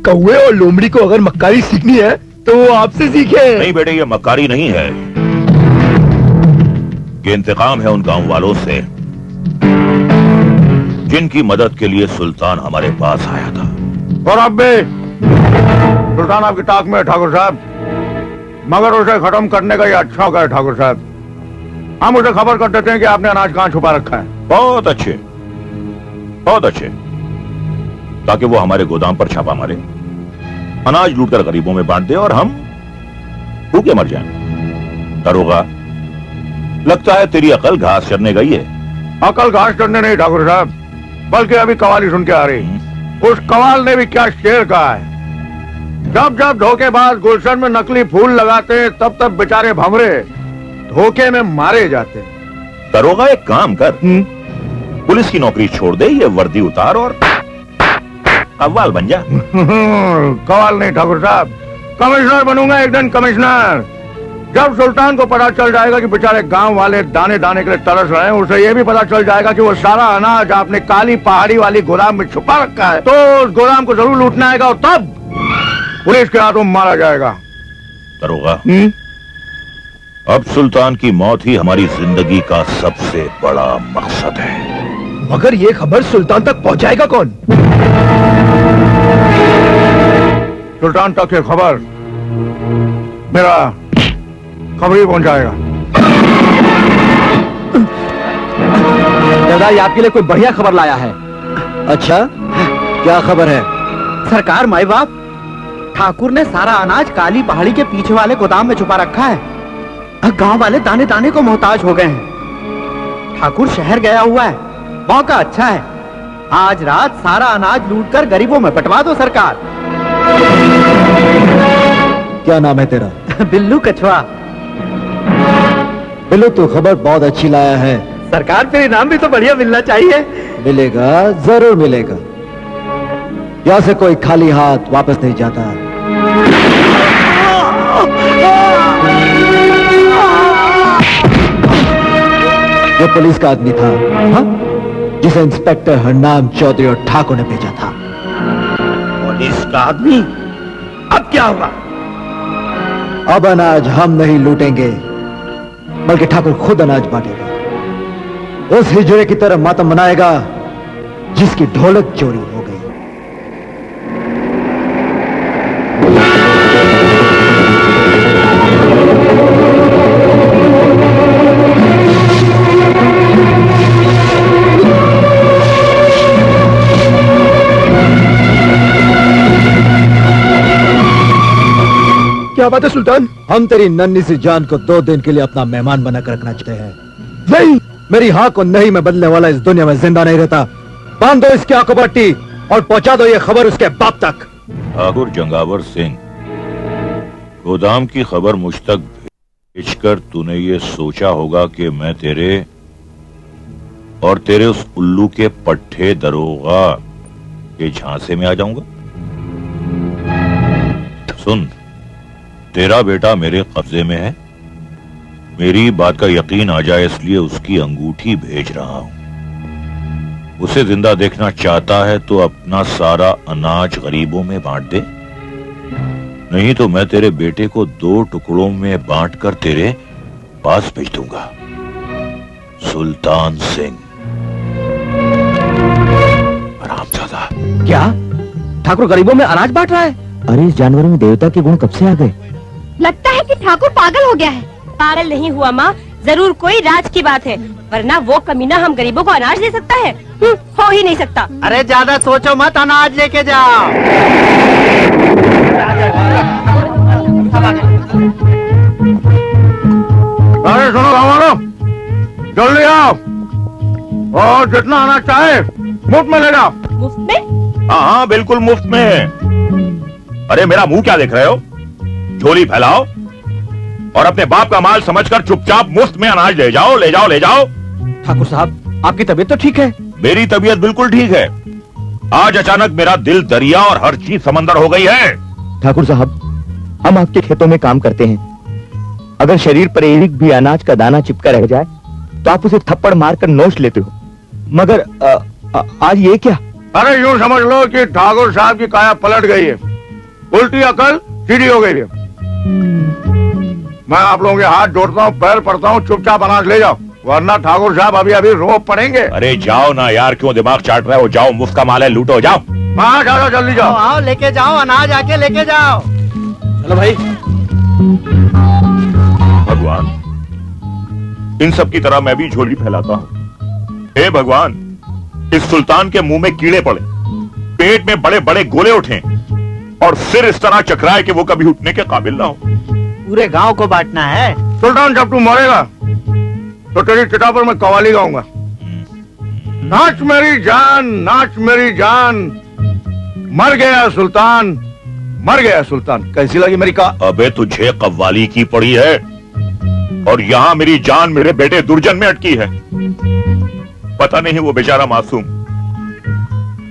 कौवे और लोमड़ी को अगर मक्कारी सीखनी है तो वो आपसे सीखे। नहीं बेटे, ये मक्कारी नहीं है, ये इंतकाम है उन गांव वालों से जिनकी मदद के लिए सुल्तान हमारे पास आया था। और अब भी सुल्तान आपकी ताक में है ठाकुर साहब, मगर उसे खत्म करने का ये अच्छा होगा ठाकुर साहब। हम उसे खबर कर देते हैं कि आपने अनाज कहाँ छुपा रखा है। बहुत अच्छे, बहुत अच्छे, ताकि वो हमारे गोदाम पर छापा मारे, अनाज लूटकर गरीबों में बांट दे और हम भूखे मर जाएं। दरोगा, लगता है तेरी अकल घास चरने गई है। अकल घास चढ़ने नहीं ठाकुर साहब, बल्कि अभी कवाली सुन के आ रही। उस कवाल ने भी क्या शेर कहा है, जब जब धोखेबाज गुलशन में नकली फूल लगाते हैं तब तब बेचारे भंवरे धोखे में मारे जाते हैं। दरोगा, एक काम कर, पुलिस की नौकरी छोड़ दे, ये वर्दी उतार और कव्वाल बन जा। कवाल नहीं ठाकुर साहब, कमिश्नर बनूंगा एक दिन, कमिश्नर। जब सुल्तान को पता चल जाएगा कि बेचारे गांव वाले दाने दाने के लिए तरस रहे हैं, उसे ये भी पता चल जाएगा कि वो सारा अनाज आपने काली पहाड़ी वाली गोदाम में छुपा रखा है, तो उस गोदाम को जरूर लूटना आएगा और तब पुलिस के हाथों मारा जाएगा। दरोगा, अब सुल्तान की मौत ही हमारी जिंदगी का सबसे बड़ा मकसद है। मगर ये खबर सुल्तान तक पहुंचाएगा कौन? सुल्तान तक ये खबर मेरा खबर ही पहुंचाएगा। दादा, ये आपके लिए कोई बढ़िया खबर लाया है। अच्छा, क्या खबर है? सरकार, माई बाप, ठाकुर ने सारा अनाज काली पहाड़ी के पीछे वाले गोदाम में छुपा रखा है। गांव वाले दाने दाने को मोहताज हो गए हैं। ठाकुर शहर गया हुआ है, मौका अच्छा है, आज रात सारा अनाज लूटकर गरीबों में बंटवा दो सरकार। क्या नाम है तेरा? बिल्लू कछुआ। बिल्लू, तू खबर बहुत अच्छी लाया है। सरकार, फिर इनाम भी तो बढ़िया मिलना चाहिए। मिलेगा, जरूर मिलेगा। यहाँ से कोई खाली हाथ वापस नहीं जाता। ये पुलिस का आदमी था, हाँ? जिसे इंस्पेक्टर हरनाम चौधरी और ठाकुर ने भेजा था। पुलिस का आदमी? अब क्या होगा? अब अनाज हम नहीं लूटेंगे, बल्कि ठाकुर खुद अनाज बांटेगा। उस हिजड़े की तरह मातम मनाएगा जिसकी ढोलक चोरी हो गई। क्या बात है सुल्तान? हम तेरी नन्ही सी जान को 2 दिन के लिए अपना मेहमान बनाकर रखना चाहते हैं। नहीं, मेरी हाँ को नहीं में बदलने वाला इस दुनिया में जिंदा नहीं रहता। बांध दो इसकी आंखों पट्टी और पहुंचा दो ये खबर उसके बाप तक। ठाकुर जंगावर सिंह, गोदाम की खबर मुझ तक भेजकर तूने ये सोचा होगा कि मैं तेरे और तेरे उस उल्लू के पट्टे दरोगा के झांसे में आ जाऊंगा। सुन, तेरा बेटा मेरे कब्जे में है, मेरी बात का यकीन आ जाए इसलिए उसकी अंगूठी भेज रहा हूं। उसे जिंदा देखना चाहता है तो अपना सारा अनाज गरीबों में बांट दे, नहीं तो मैं तेरे बेटे को 2 टुकड़ों में बांटकर तेरे पास भेज दूंगा। सुल्तान सिंह। हरामजादा। क्या ठाकुर गरीबों में अनाज बांट रहा है? अरे, इस जानवर में देवता के गुण कब से आ गए? लगता है कि ठाकुर पागल हो गया है। पागल नहीं हुआ माँ, जरूर कोई राज की बात है, वरना वो कमीना हम गरीबों को अनाज दे सकता है? हो ही नहीं सकता। अरे ज्यादा सोचो मत, अनाज लेके जाओ। अरे सुनो गाँव वालों, जल्दी आओ और जितना अनाज चाहे मुफ्त में ले जाओ। मुफ्त में? हाँ हाँ, बिल्कुल मुफ्त में। अरे मेरा मुंह क्या देख रहे हो? झोली फैलाओ और अपने बाप का माल समझकर चुपचाप मुफ्त में अनाज ले जाओ, ले जाओ, ले जाओ। ठाकुर साहब, आपकी तबीयत तो ठीक है? मेरी तबीयत बिल्कुल ठीक है। आज अचानक मेरा दिल दरिया और हर चीज समंदर हो गई है। ठाकुर साहब, हम आपके खेतों में काम करते हैं। अगर शरीर पर एक भी अनाज का दाना चिपका रह जाए तो आप उसे थप्पड़ मारकर नोच लेते हो, मगर आज ये क्या? अरे यूं समझ लो कि ठाकुर साहब की काया पलट गई है, उल्टी अकल सीधी हो गई है। मैं आप लोगों के हाथ जोड़ता हूँ, पैर पड़ता हूँ, चुपचाप अनाज ले जाओ, वरना ठाकुर साहब अभी अभी रो पड़ेंगे। अरे जाओ ना यार, क्यों दिमाग चाट रहे हो? जाओ, मुफ्त का माल है, लूटो, जाओ। हाँ जाओ जल्दी जाओ। आओ लेके जाओ, अनाज आके लेके जाओ। चलो भाई। भगवान, इन सब की तरह मैं भी झोली फैलाता हूँ। हे भगवान, इस सुल्तान के मुंह में कीड़े पड़े, पेट में बड़े बड़े गोले उठे और सिर इस तरह चकराए कि वो कभी उठने के काबिल ना हो। पूरे गांव को बांटना है। सुल्तान, जब तू मरेगा तो तेरी चिता पर मैं कव्वाली गाऊंगा। नाच मेरी जान, नाच मेरी जान, मर गया सुल्तान, मर गया सुल्तान। कैसी लगी मेरी कहा? अबे तुझे कव्वाली की पड़ी है और यहाँ मेरी जान मेरे बेटे दुर्जन में अटकी है। पता नहीं वो बेचारा मासूम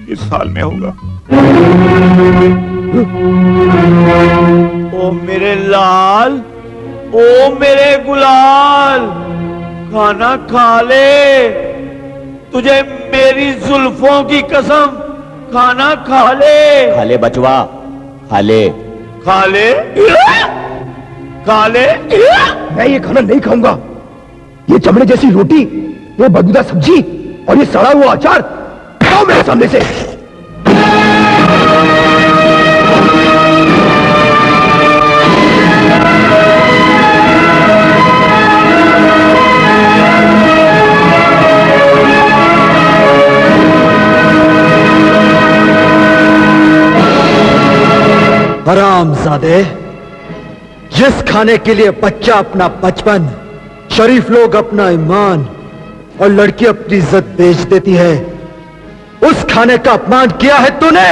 किस हाल में होगा। ओ मेरे लाल, ओ मेरे गुलाल, खाना खा ले, तुझे मेरी जुल्फों की कसम, खाना खा ले। खा ले बचवा, खा ले। खा ले, खा ले। मैं ये खाना नहीं खाऊंगा। ये चमड़े जैसी रोटी, ये बदबूदार सब्जी और ये सड़ा हुआ अचार, खाओ मेरे सामने से। हरामजादे, जिस खाने के लिए बच्चा अपना बचपन, शरीफ लोग अपना ईमान और लड़की अपनी इज्जत बेच देती है, उस खाने का अपमान किया है तूने।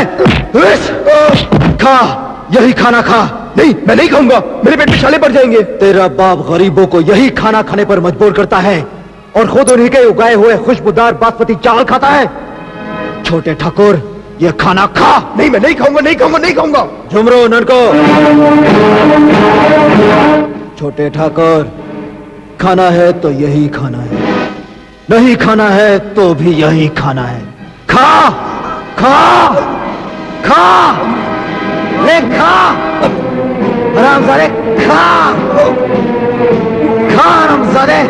खा, यही खाना खा। नहीं, मैं नहीं खाऊंगा, मेरे पेट में छाले पड़ जाएंगे। तेरा बाप गरीबों को यही खाना खाने पर मजबूर करता है और खुद उन्हीं के उगाए हुए खुशबूदार बासमती चावल खाता है। छोटे ठाकुर, ये खाना खा। नहीं, मैं नहीं खाऊंगा, नहीं खाऊंगा, नहीं खाऊंगा। झुमरो ननको। छोटे ठाकुर, खाना है तो यही खाना है, नहीं खाना है तो भी यही खाना है। खा, खा, खा, ले खा, हरामजादे, खा, खा हरामजादे,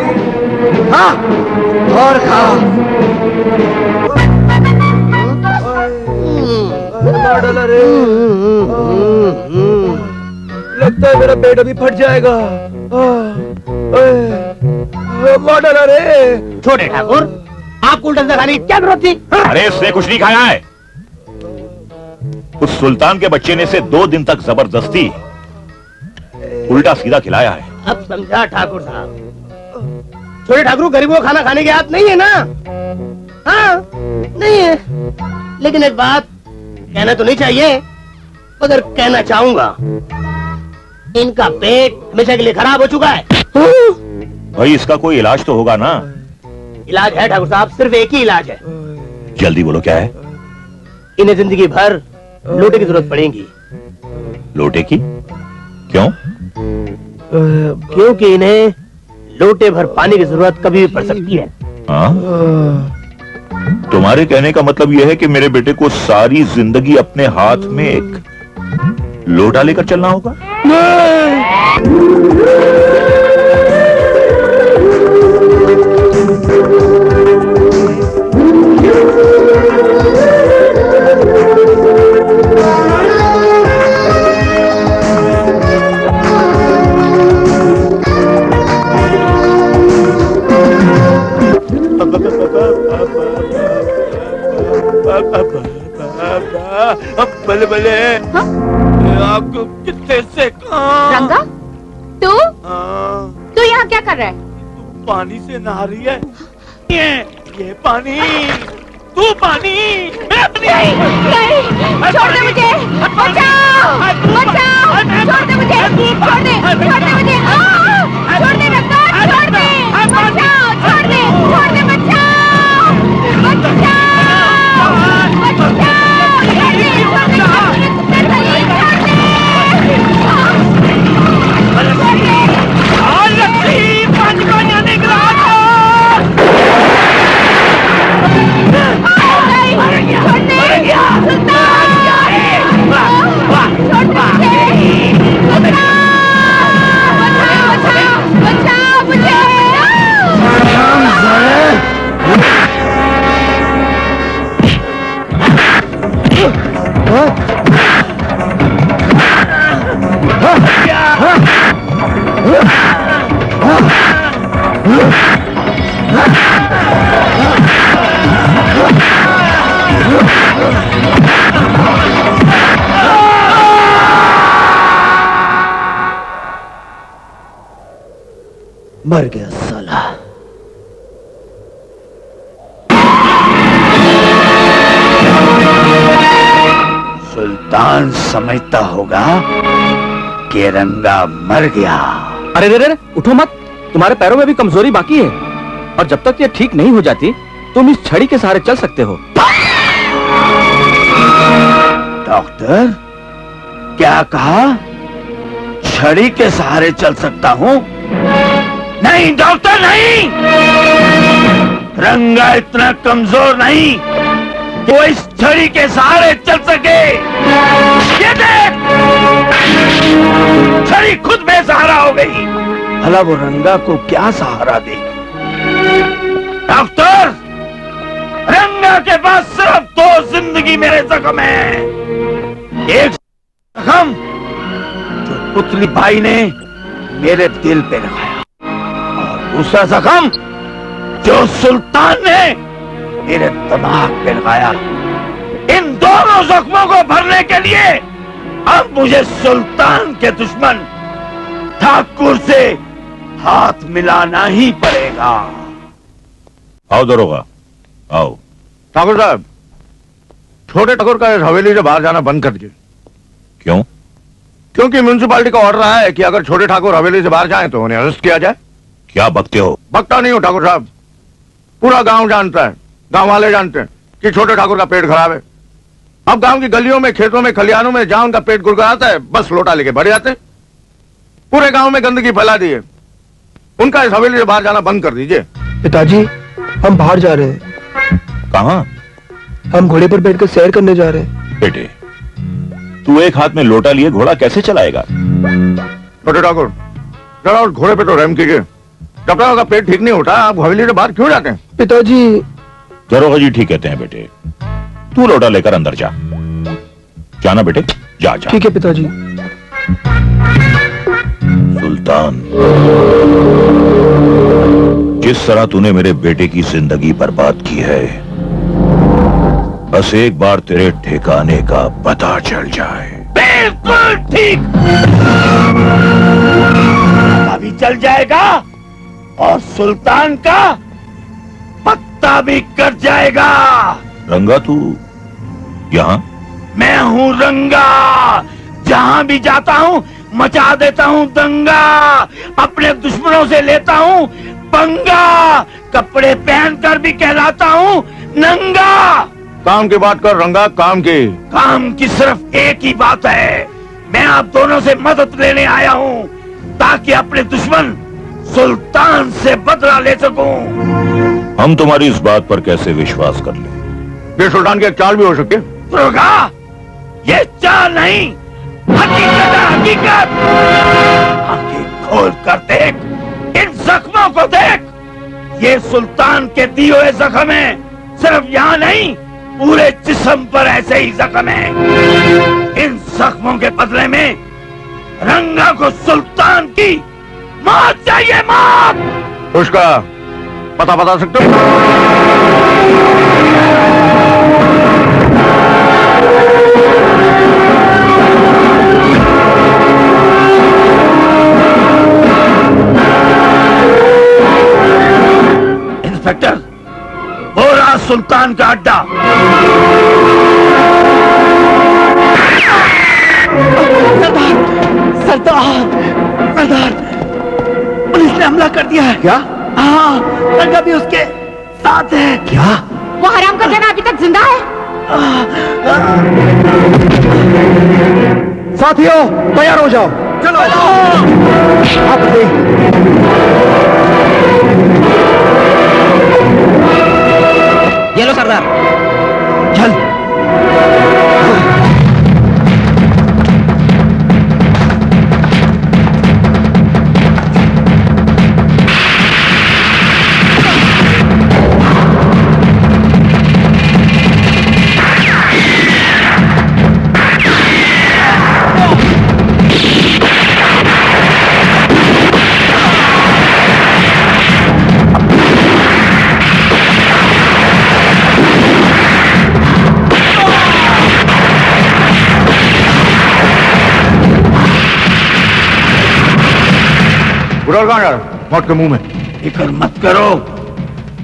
खा और खा। लगता है मेरा पेट अभी फट जाएगा। मार डाला रे। छोटे ठाकुर, आपको उल्टा सीधा खाने की क्या जरूरत थी? अरे इसने कुछ नहीं खाया है। उस सुल्तान के बच्चे ने इसे 2 दिन तक जबरदस्ती उल्टा सीधा खिलाया है। अब समझा ठाकुर साहब। छोटे ठाकुर, गरीबों को खाना खाने की आदत नहीं है ना? हाँ, नहीं है। लेकिन एक बात कहना तो नहीं चाहिए, मगर कहना चाहूंगा, इनका पेट हमेशा के लिए खराब हो चुका है। भाई इसका कोई इलाज तो होगा ना? इलाज है ठाकुर साहब, सिर्फ एक ही इलाज है। जल्दी बोलो क्या है? इन्हें जिंदगी भर लोटे की जरूरत पड़ेगी। लोटे की? क्यों? क्योंकि इन्हें लोटे भर पानी की जरूरत कभी भी पड़ सकती है। हाँ? तुम्हारे कहने का मतलब यह है कि मेरे बेटे को सारी जिंदगी अपने हाथ में एक लोटा लेकर चलना होगा? बले बले, आपको कितने से कहा? रंगा, तू हाँ, तू यहाँ क्या कर रहा है? तू पानी से नहा रही है? ये पानी, तू पानी, मैं नहीं, नहीं, छोड़ दे मुझे, बचाओ, बचाओ, छोड़ दे मुझे, छोड़ दे मुझे, छोड़ दे रंगा, छोड़ दे, बचाओ, छोड़ दे, बचाओ, बचाओ, मर गया साला। सुल्तान समझता होगा कि रंगा मर गया। अरे रे रे, उठो मत, तुम्हारे पैरों में भी कमजोरी बाकी है, और जब तक ये ठीक नहीं हो जाती तुम इस छड़ी के सहारे चल सकते हो। डॉक्टर, क्या कहा? छड़ी के सहारे चल सकता हूं? नहीं डॉक्टर, नहीं। रंगा इतना कमजोर नहीं कि वो इस छड़ी के सहारे चल सके। ये देख, छड़ी खुद बेसहारा हो गई। भला वो रंगा को क्या सहारा देगी? डॉक्टर, रंगा के पास सिर्फ 2 जिंदगी मेरे जख्म है। एक जख्म जो पुतली भाई ने मेरे दिल पे लगाया, और दूसरा जख्म जो सुल्तान ने मेरे दिमाग पे लगाया। इन दोनों जख्मों को भरने के लिए अब मुझे सुल्तान के दुश्मन ठाकुर से हाथ मिलाना ही पड़ेगा। आओ दरोगा, आओ। ठाकुर साहब, छोटे ठाकुर का इस हवेली से बाहर जाना बंद कर दीजिए। क्यों? क्योंकि म्युनिसिपालिटी का ऑर्डर रहा है कि अगर छोटे ठाकुर हवेली से बाहर जाएं तो उन्हें अरेस्ट किया जाए। क्या बकते हो? बकता नहीं हो ठाकुर साहब, पूरा गांव जानता है, गांव वाले जानते हैं कि छोटे ठाकुर का पेट खराब है। अब गांव की गलियों में, खेतों में, खलिहानों में जहां उनका पेट गुड़गुड़ाता है, बस लोटा लेके बढ़ जाते हैं। पूरे गांव में गंदगी फैला दी है। उनका इस हवेली से बाहर जाना बंद कर दीजिए। पिताजी, हम बाहर जा रहे हैं। कहां? हम घोड़े पर बैठकर सैर करने जा रहे हैं। बेटे, तू एक हाथ में लोटा लिए घोड़ा कैसे चलाएगा? छोटे ठाकुर, जरा उस घोड़े पे तो रहम कीजिए। जब तक आपका पेट ठीक नहीं होता, आप हवेली से बाहर क्यों जाते हैं? पिताजी, दरोगा जी ठीक कहते हैं बेटे, तू लोटा लेकर अंदर जा। जाना बेटे, जा जा। ठीक है पिताजी। सुल्तान, जिस तरह तूने मेरे बेटे की जिंदगी बर्बाद की है, बस एक बार तेरे ठिकाने का पता चल जाए। बिल्कुल ठीक, अभी चल जाएगा और सुल्तान का पत्ता भी कट जाएगा। रंगा, तू यहाँ? मैं हूँ रंगा, जहां भी जाता हूँ मचा देता हूँ दंगा, अपने दुश्मनों से लेता हूँ पंगा, कपड़े पहनकर भी कहलाता हूँ नंगा। काम की बात कर रंगा, काम की। काम की सिर्फ एक ही बात है, मैं आप दोनों से मदद लेने आया हूँ ताकि अपने दुश्मन सुल्तान से बदला ले सकूं। हम तुम्हारी इस बात पर कैसे विश्वास कर लें? ये सुल्तान की एक चाल भी हो सकती है। दरोगा, ये चाल नहीं, हकीकत है, हकीकत। आंखें खोल कर देख, इन जख्मों को देख। ये सुल्तान के दिए हुए जख्म है, सिर्फ यहाँ नहीं, पूरे जिस्म पर ऐसे ही जख्म है। इन जख्मों के बदले में रंगा को सुल्तान की मौत चाहिए, मौत। उसका पता बता सकते हो? इंस्पेक्टर, वो रहा सुल्तान का अड्डा। सरदार, पुलिस ने हमला कर दिया है। क्या? हाँ, रंगा भी उसके साथ है। क्या? वो हराम का जना अभी तक जिंदा है। साथियों, तैयार हो जाओ। चलो, आप ये लो सरदार, चल। बुढ़ा कहाँ जा रहा है? मौत के मुंह में। फिक्र मत करो,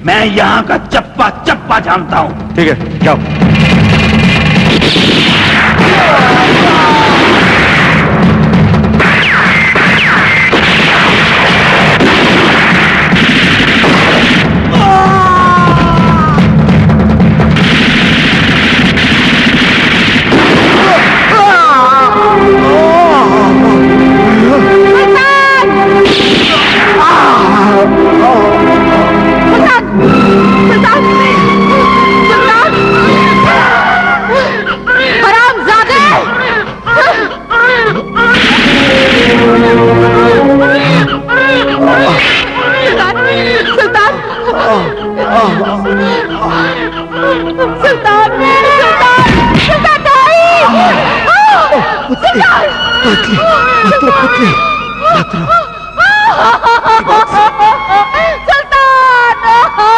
मैं यहाँ का चप्पा चप्पा जानता हूँ। ठीक है, जाओ।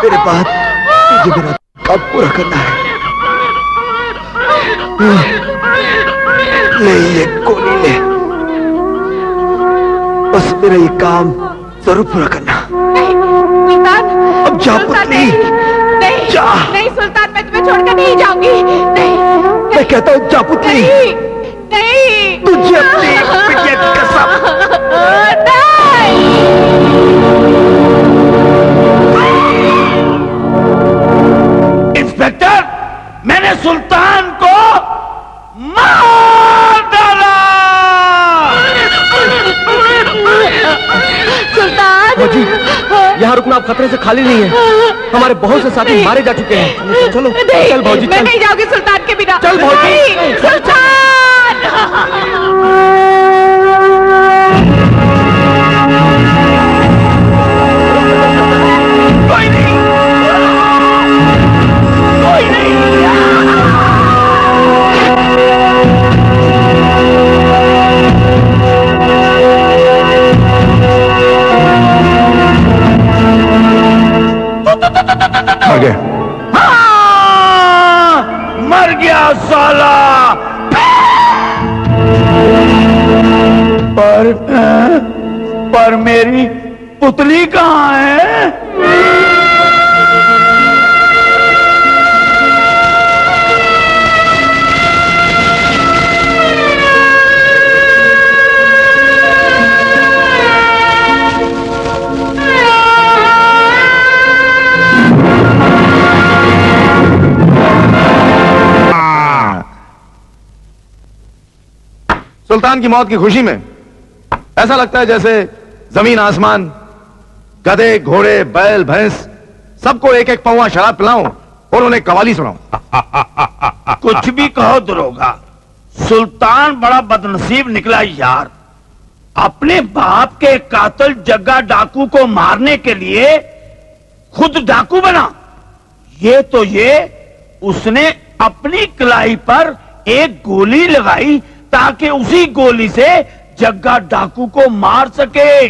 मेरे बाद ये मेरा काम पूरा करना है। ले ये गोली ले, बस मेरा ये काम जरूर पूरा करना। सुल्तान, अब जा पुतली, नहीं जा। नहीं सुल्तान, मैं तुम्हें छोड़कर नहीं जाऊंगी। नहीं, मैं कहता हूँ जा पुतली, नहीं, नहीं। तुझे अपनी पिटिया की कसम। इंस्पेक्टर, मैंने सुल्तान को मार डाला। सुल्तान जी, यहाँ रुकना अब खतरे से खाली नहीं है। हमारे बहुत से साथी मारे जा चुके हैं। चलो चल भौजी, मैं चल। नहीं जाऊंगी सुल्तान के बिना। चल भौजी। नहीं, सुल्तान। कोई नहीं, कोई नहीं। मर गया। हाँ, मर गया साला। पर मेरी पुतली कहाँ है? सुल्तान की मौत की खुशी में ऐसा लगता है जैसे जमीन आसमान, गधे घोड़े बैल भैंस सबको एक एक पौवा शराब पिलाऊं और उन्हें कवाली सुनाऊं। कुछ भी कहो दरोगा, सुल्तान बड़ा बदनसीब निकला यार। अपने बाप के कातिल जग्गा डाकू को मारने के लिए खुद डाकू बना। ये उसने अपनी कलाई पर एक गोली लगाई ताकि उसी गोली से जग्गा डाकू को मार सके।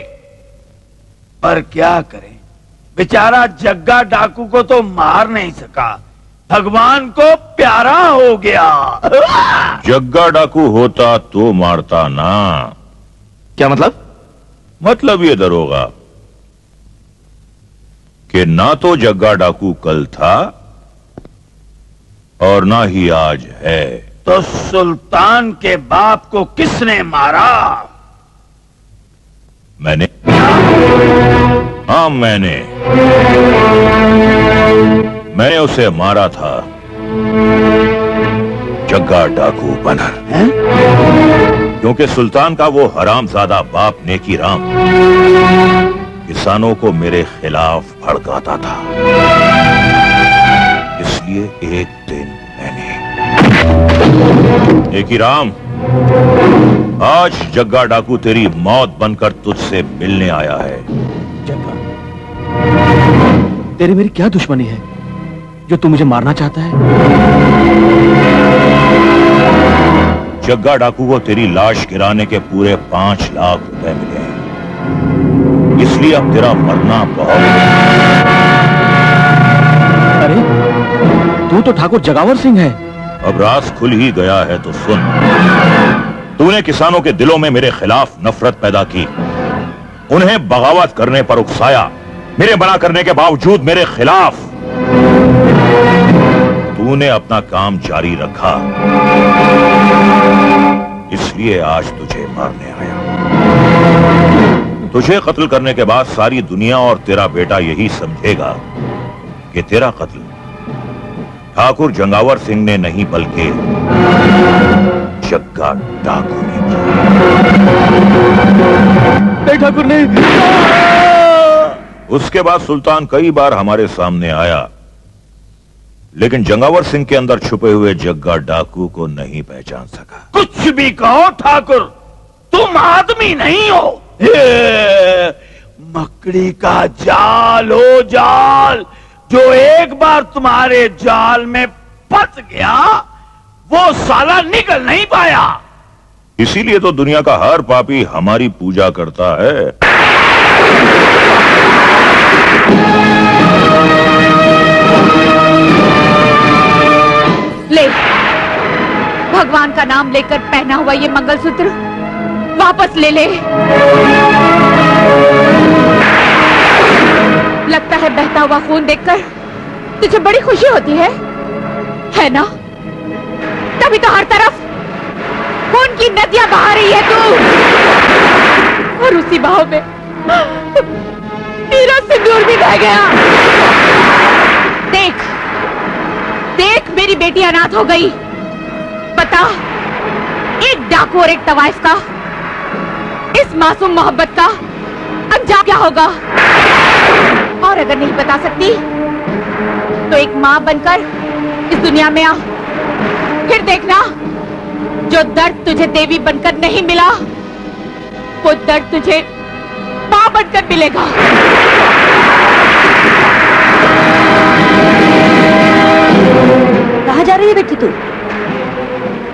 पर क्या करें, बेचारा जग्गा डाकू को तो मार नहीं सका, भगवान को प्यारा हो गया। जग्गा डाकू होता तो मारता ना। क्या मतलब? मतलब ये दरोगा कि ना तो जग्गा डाकू कल था और ना ही आज है। तो सुल्तान के बाप को किसने मारा? मैंने। हाँ, मैंने उसे मारा था, जग्गा डाकू बनर। क्योंकि सुल्तान का वो हरामजादा बाप नेकी राम किसानों को मेरे खिलाफ भड़काता था। इसलिए एक दिन मैंने नेकी राम, आज जग्गा डाकू तेरी मौत बनकर तुझसे मिलने आया है। जग्गा, तेरी मेरी क्या दुश्मनी है जो तू मुझे मारना चाहता है? जग्गा डाकू को तेरी लाश गिराने के पूरे 5 लाख रुपए मिले हैं, इसलिए अब तेरा मरना बहुत। अरे तू तो ठाकुर जगावर सिंह है। अब राज खुल ही गया है तो सुन। तूने किसानों के दिलों में मेरे खिलाफ नफरत पैदा की, उन्हें बगावत करने पर उकसाया, मेरे मना करने के बावजूद मेरे खिलाफ। तूने अपना काम जारी रखा, इसलिए आज तुझे मारने आया। तुझे कत्ल करने के बाद सारी दुनिया और तेरा बेटा यही समझेगा कि तेरा कत्ल ठाकुर जंगावर सिंह ने नहीं बल्कि जग्गा डाकू ने किया। ठाकुर ने। उसके बाद सुल्तान कई बार हमारे सामने आया, लेकिन जंगावर सिंह के अंदर छुपे हुए जग्गा डाकू को नहीं पहचान सका। कुछ भी कहो ठाकुर, तुम आदमी नहीं हो। ये मकड़ी का जाल हो जाल, जो एक बार तुम्हारे जाल में फंस गया वो साला निकल नहीं पाया। इसीलिए तो दुनिया का हर पापी हमारी पूजा करता है। ले, भगवान का नाम लेकर पहना हुआ ये मंगलसूत्र वापस ले ले। लगता है बहता हुआ खून देखकर तुझे बड़ी खुशी होती है ना? तभी तो हर तरफ खून की नदियां बहा रही है तू, और उसी बहाव में मेरा सिंदूर भी बह गया। देख देख, मेरी बेटी अनाथ हो गई। बता, एक डाकू और एक तवाइफ का, इस मासूम मोहब्बत का अंजाम क्या होगा? और अगर नहीं बता सकती तो एक मां बनकर इस दुनिया में आ, फिर देखना जो दर्द तुझे देवी बनकर नहीं मिला वो दर्द तुझे मां बनकर मिलेगा। कहाँ जा रही है बेटी तू?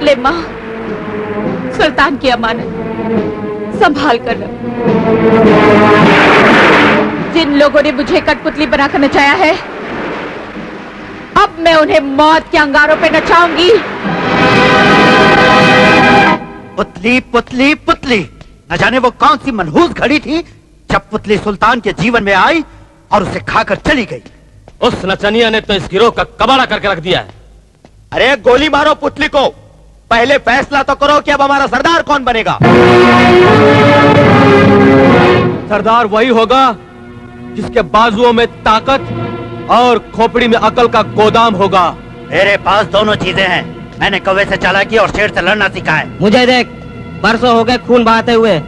ले मां, सुल्तान की अमानत संभाल कर रख। जिन लोगों ने मुझे कठपुतली बनाकर नचाया है, अब मैं उन्हें मौत के अंगारों पे नचाऊंगी। पुतली पुतली पुतली, न जाने वो कौन सी मनहूस घड़ी थी जब पुतली सुल्तान के जीवन में आई और उसे खाकर चली गई। उस नचनिया ने तो इस गिरोह का कबाड़ा करके रख दिया है। अरे गोली मारो पुतली को, पहले फैसला तो करो कि अब हमारा सरदार कौन बनेगा। सरदार वही होगा जिसके बाजुओं में ताकत और खोपड़ी में अकल का गोदाम होगा। मेरे पास दोनों चीजें हैं। मैंने कौवे से चालाकी और शेर से लड़ना सीखा है। मुझे देख, बरसों हो गए खून बहाते हुए,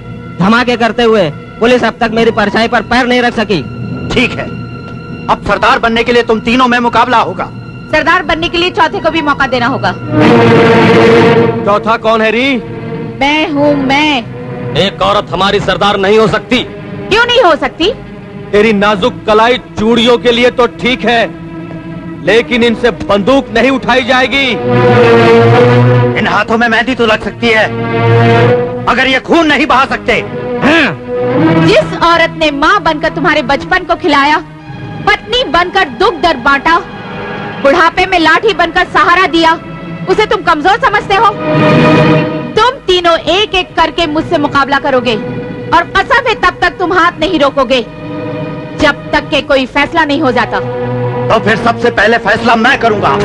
धमाके करते हुए, पुलिस अब तक मेरी परछाई पर पैर नहीं रख सकी। ठीक है, अब सरदार बनने के लिए तुम तीनों में मुकाबला होगा। सरदार बनने के लिए चौथे को भी मौका देना होगा। चौथा कौन है री? मैं हूँ मैं। एक औरत हमारी सरदार नहीं हो सकती। क्यों नहीं हो सकती? तेरी नाजुक कलाई चूड़ियों के लिए तो ठीक है, लेकिन इनसे बंदूक नहीं उठाई जाएगी। इन हाथों में मेहंदी तो लग सकती है, मगर ये खून नहीं बहा सकते। जिस औरत ने माँ बनकर तुम्हारे बचपन को खिलाया, पत्नी बनकर दुख दर्द बांटा, बुढ़ापे में लाठी बनकर सहारा दिया, उसे तुम कमजोर समझते हो? तुम तीनों एक एक करके मुझसे मुकाबला करोगे और कसम है तब तक तुम हाथ नहीं रोकोगे जब तक के कोई फैसला नहीं हो जाता। तो फिर सबसे पहले फैसला मैं करूंगा।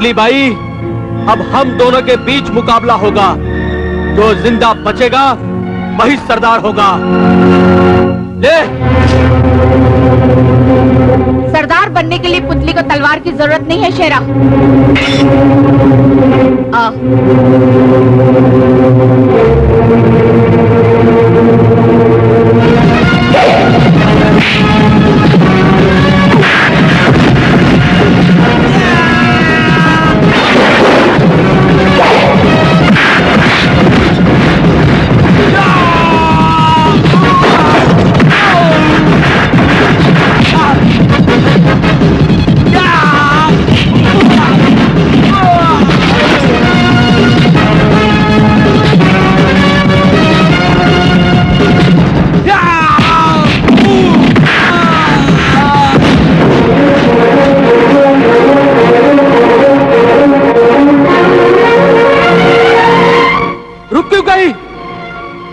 पुतली बाई, अब हम दोनों के बीच मुकाबला होगा। जो जिंदा बचेगा वही सरदार होगा। ले। सरदार बनने के लिए पुतली को तलवार की जरूरत नहीं है शेरा। आ।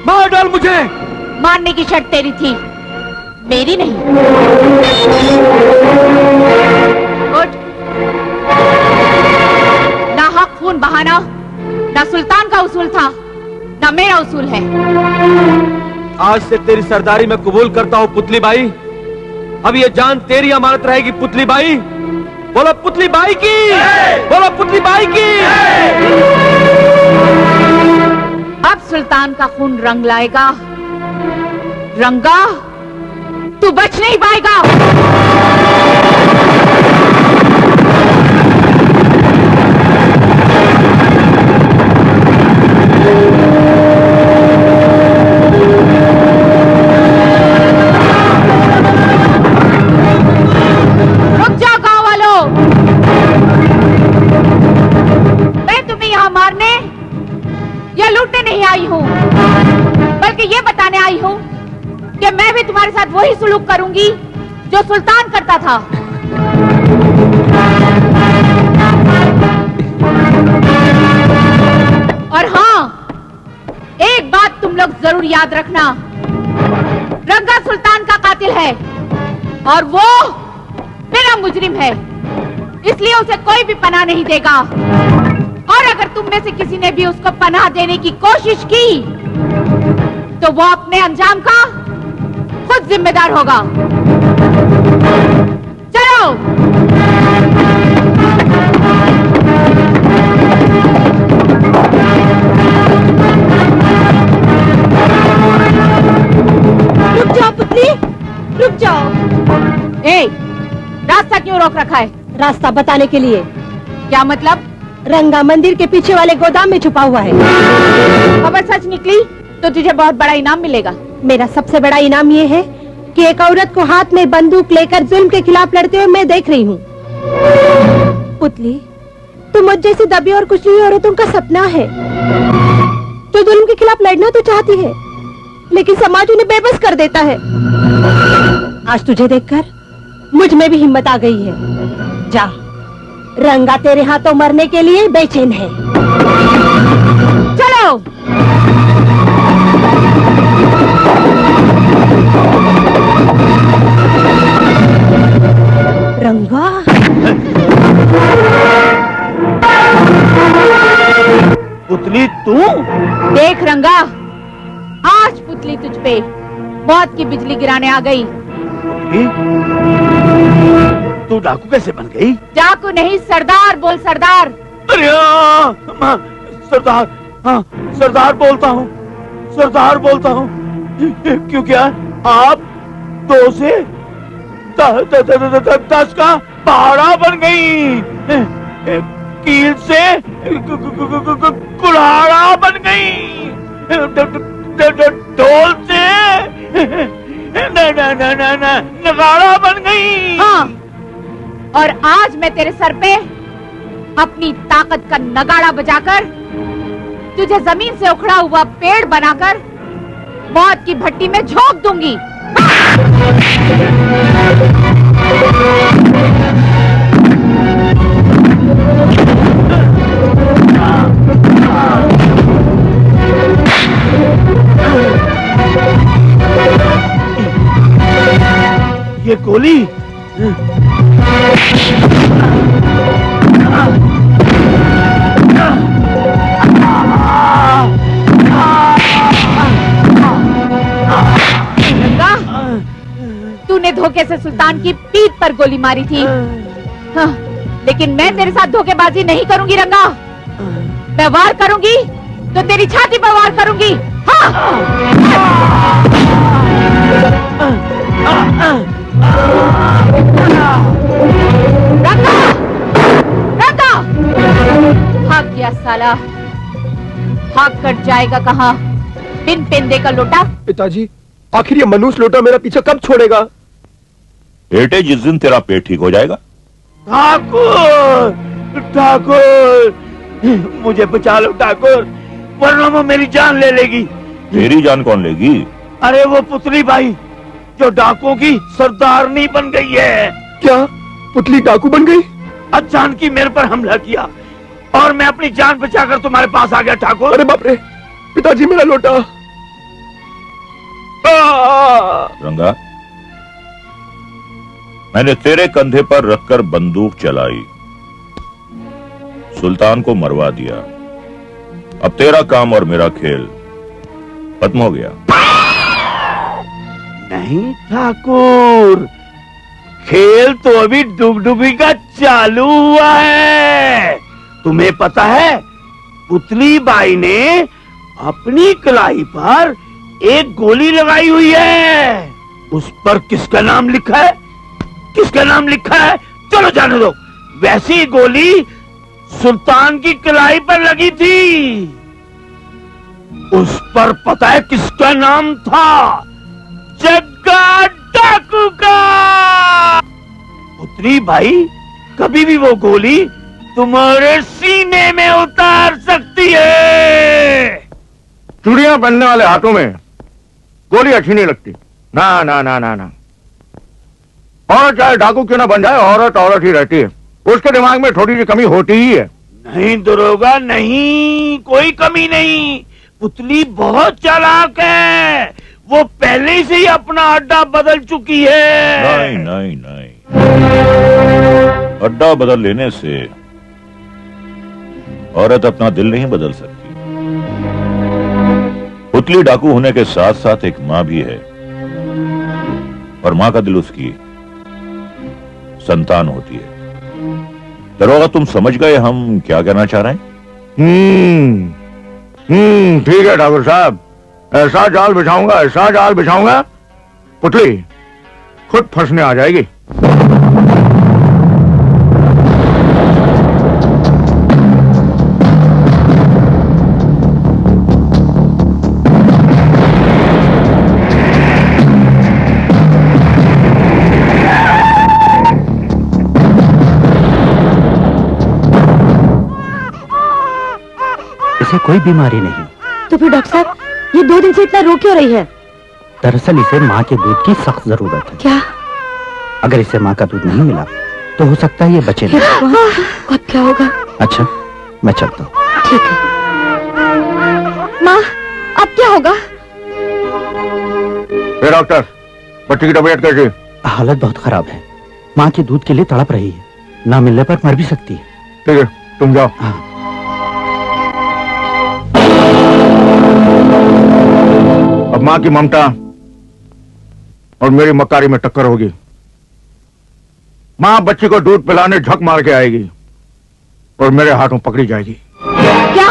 मार डाल मुझे। मारने की शर्त तेरी थी, मेरी नहीं। उठ। ना हक खून बहाना, ना सुल्तान का उसूल था, ना मेरा उसूल है। आज से तेरी सरदारी मैं कबूल करता हूँ पुतली बाई। अब ये जान तेरी अमानत रहेगी पुतली बाई। बोलो पुतली बाई की, बोलो पुतली बाई की। अब सुल्तान का खून रंग लाएगा। रंगा, तू बच नहीं पाएगा। रुक जाओ गांव वालों, मैं तुम्हें यहां मारने या लूटने नहीं आई हूं, बल्कि ये बताने आई हूं कि मैं भी तुम्हारे साथ वही सुलूक करूंगी जो सुल्तान करता था। और हाँ, एक बात तुम लोग जरूर याद रखना, रंगा सुल्तान का कातिल है और वो मेरा मुजरिम है, इसलिए उसे कोई भी पनाह नहीं देगा। और अगर तुम में से किसी ने भी उसको पनाह देने की कोशिश की तो वो अपने अंजाम का खुद जिम्मेदार होगा। चलो। रुक जाओ पुतली, रुक जाओ। रास्ता क्यों रोक रखा है? रास्ता बताने के लिए। क्या मतलब? रंगा मंदिर के पीछे वाले गोदाम में छुपा हुआ है। खबर सच निकली तो तुझे बहुत बड़ा इनाम मिलेगा। मेरा सबसे बड़ा इनाम ये है कि एक औरत को हाथ में बंदूक लेकर जुल्म के खिलाफ लड़ते हुए मैं देख रही हूँ। पुतली, तू मुझ जैसी दबी और कुचली हुई औरतों का सपना है। तो जुल्म के खिलाफ लड़ना तो चाहती है, लेकिन समाज उन्हें बेबस कर देता है। आज तुझे देखकर मुझ में भी हिम्मत आ गई है। जा, रंगा तेरे हाथों मरने के लिए बेचैन है। चलो। रंगा, पुतली तू? देख रंगा, आज पुतली तुझ पे मौत की बिजली गिराने आ गई। तू डाकू कैसे बन गई? डाकू नहीं, सरदार बोल, सरदार। अरे सरदार, हाँ सरदार बोलता हूँ, सरदार बोलता हूँ। क्यों क्या आप 2 से 10 का पहाड़ा बन गई, कील से कुल्हाड़ा बन गई, ढोल से नगाड़ा बन गई। हाँ, और आज मैं तेरे सर पे अपनी ताकत का नगाड़ा बजाकर तुझे जमीन से उखड़ा हुआ पेड़ बनाकर मौत की भट्टी में झोंक दूंगी। ये गोली धोखे से सुल्तान की पीठ पर गोली मारी थी। हाँ, लेकिन मैं तेरे साथ धोखेबाजी नहीं करूंगी रंगा। मैं वार करूंगी तो तेरी छाती पर वार करूंगी। हाँ। रंगा, रंगा, भाग गया साला। भाग कर जाएगा कहाँ? बिन पेंदे का लोटा। पिताजी, आखिर ये मनूस लोटा मेरा पीछा कब छोड़ेगा? बेटे, जिस दिन तेरा पेट ठीक हो जाएगा। ठाकुर, ठाकुर, मुझे बचा लो ठाकुर, वरना वो मेरी जान ले लेगी। तेरी जान कौन लेगी? अरे वो पुतली भाई जो डाकुओं की सरदारनी बन गई है। क्या पुतली डाकू बन गई? अचानक ही मेरे पर हमला किया और मैं अपनी जान बचाकर तुम्हारे पास आ गया ठाकुर। अरे बाप रे, पिताजी मेरा लोटा। रंगा, मैंने तेरे कंधे पर रखकर बंदूक चलाई, सुल्तान को मरवा दिया। अब तेरा काम और मेरा खेल खत्म हो गया। नहीं ठाकुर, खेल तो अभी डुगडुगी का चालू हुआ है। तुम्हें पता है, पुतली बाई ने अपनी कलाई पर एक गोली लगाई हुई है। उस पर किसका नाम लिखा है? किसका नाम लिखा है? चलो जाने दो। वैसी गोली सुल्तान की कलाई पर लगी थी। उस पर पता है किसका नाम था? जग्गा डाकू का। पुत्री भाई, कभी भी वो गोली तुम्हारे सीने में उतार सकती है। चूड़ियां पहनने वाले हाथों में गोली अच्छी नहीं लगती। ना ना ना ना ना, औरत चाहे डाकू क्यों ना बन जाए, औरत औरत ही रहती है। उसके दिमाग में थोड़ी सी कमी होती ही है। नहीं दरोगा, नहीं, कोई कमी नहीं। पुतली बहुत चालाक है। वो पहले से ही अपना अड्डा बदल चुकी है। नहीं नहीं नहीं, अड्डा बदल लेने से औरत अपना दिल नहीं बदल सकती। पुतली डाकू होने के साथ साथ एक मां भी है, और मां का दिल उसकी संतान होती है। दरोगा, तुम समझ गए हम क्या कहना चाह रहे हैं? ठीक है ठाकुर साहब, ऐसा जाल बिछाऊंगा पुतली खुद फंसने आ जाएगी। इसे कोई बीमारी नहीं। तो फिर डॉक्टर साहब, ये 2 दिन से इतना रो क्यों रही है? दरअसल इसे माँ के दूध की सख्त जरूरत है। क्या? अगर इसे माँ का दूध नहीं मिला तो हो सकता है ये बचे नहीं। अब क्या होगा? अच्छा, मैं चलता हूँ। ठीक है। माँ, अब क्या होगा? डॉक्टर, बच्ची की तबीयत कैसी? हालत बहुत खराब है। माँ के दूध के लिए तड़प रही है, ना मिलने पर मर भी सकती है। ठीक है, तुम जाओ। हाँ। अब मां की ममता और मेरी मक्कारी में टक्कर होगी। मां बच्ची को दूध पिलाने झक मार के आएगी और मेरे हाथों पकड़ी जाएगी। क्या?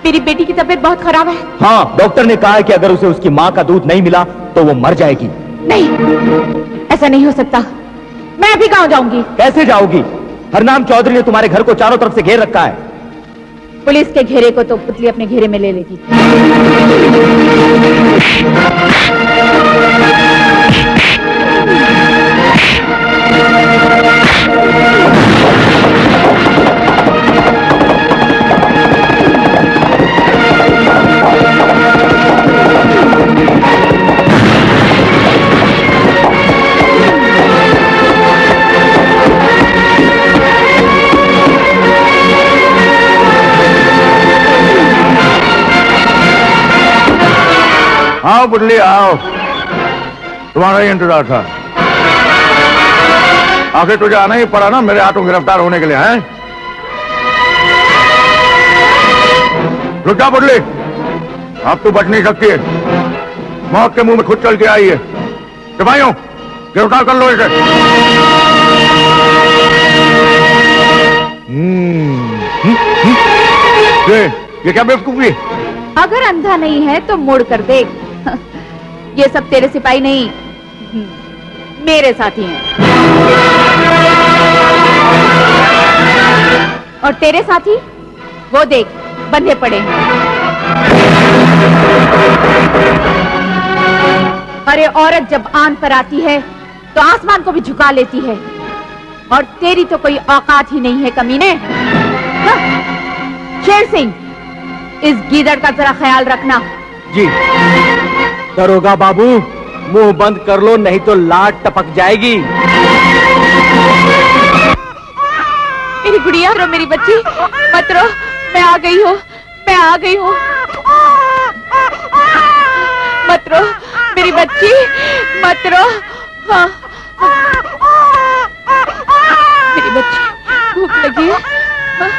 मेरी बेटी की तबीयत बहुत खराब है। हाँ, डॉक्टर ने कहा है कि अगर उसे उसकी मां का दूध नहीं मिला तो वो मर जाएगी। नहीं, ऐसा नहीं हो सकता। मैं अभी गांव जाऊंगी। कैसे जाओगी? हरनाम चौधरी ने तुम्हारे घर को चारों तरफ से घेर रखा है। पुलिस के घेरे को तो पुतली अपने घेरे में ले लेगी। आओ बुल्ली आओ, तुम्हारा ही इंतजार था। आखिर तुझे आना ही पड़ा ना मेरे हाथों गिरफ्तार होने के लिए, हैं? रुक जा बुल्ली, अब तू बच नहीं सकती है। मौत के मुंह में खुद चल के आई है। सिपाहियों, गिरफ्तार कर लो इसे। ये क्या बेवकूफी? अगर अंधा नहीं है तो मुड़ कर देख। ये सब तेरे सिपाही नहीं, मेरे साथी हैं। और तेरे साथी वो देख, बंधे पड़े हैं। अरे औरत जब आन पर आती है तो आसमान को भी झुका लेती है, और तेरी तो कोई औकात ही नहीं है कमीने। हाँ? शेर सिंह, इस गीदड़ का जरा ख्याल रखना। जी। दरोगा बाबू, मुंह बंद कर लो, नहीं तो लाट टपक जाएगी। मेरी गुड़िया रो, मेरी बच्ची मत रो, मैं आ गई हूँ, मैं आ गई हूँ। मत रो मेरी बच्ची, मत रो। हाँ। मेरी बच्ची भूख लगी है। हाँ।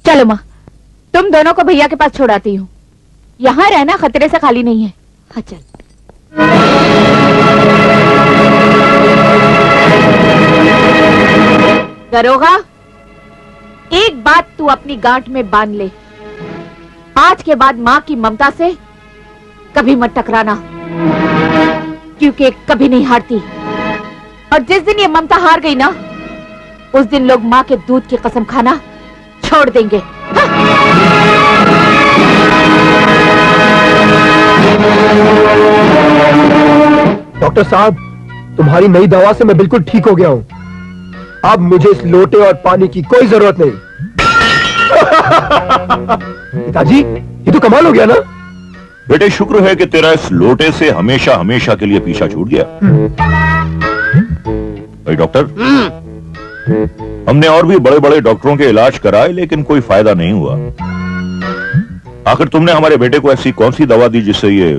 चलो माँ, तुम दोनों को भैया के पास छोड़ाती हूँ। यहाँ रहना खतरे से खाली नहीं है। हाँ चल। दरोगा, एक बात तू अपनी गांठ में बांध ले, आज के बाद माँ की ममता से कभी मत टकराना, क्योंकि कभी नहीं हारती। और जिस दिन ये ममता हार गई ना, उस दिन लोग माँ के दूध की कसम खाना छोड़ देंगे। हाँ? डॉक्टर साहब, तुम्हारी नई दवा से मैं बिल्कुल ठीक हो गया हूँ। अब मुझे इस लोटे और पानी की कोई जरूरत नहीं। पिताजी, ये तो कमाल हो गया ना। बेटे, शुक्र है कि तेरा इस लोटे से हमेशा हमेशा के लिए पीछा छूट गया। भाई डॉक्टर, हमने और भी बड़े बड़े डॉक्टरों के इलाज कराए, लेकिन कोई फायदा नहीं हुआ। आखिर तुमने हमारे बेटे को ऐसी कौन सी दवा दी जिससे ये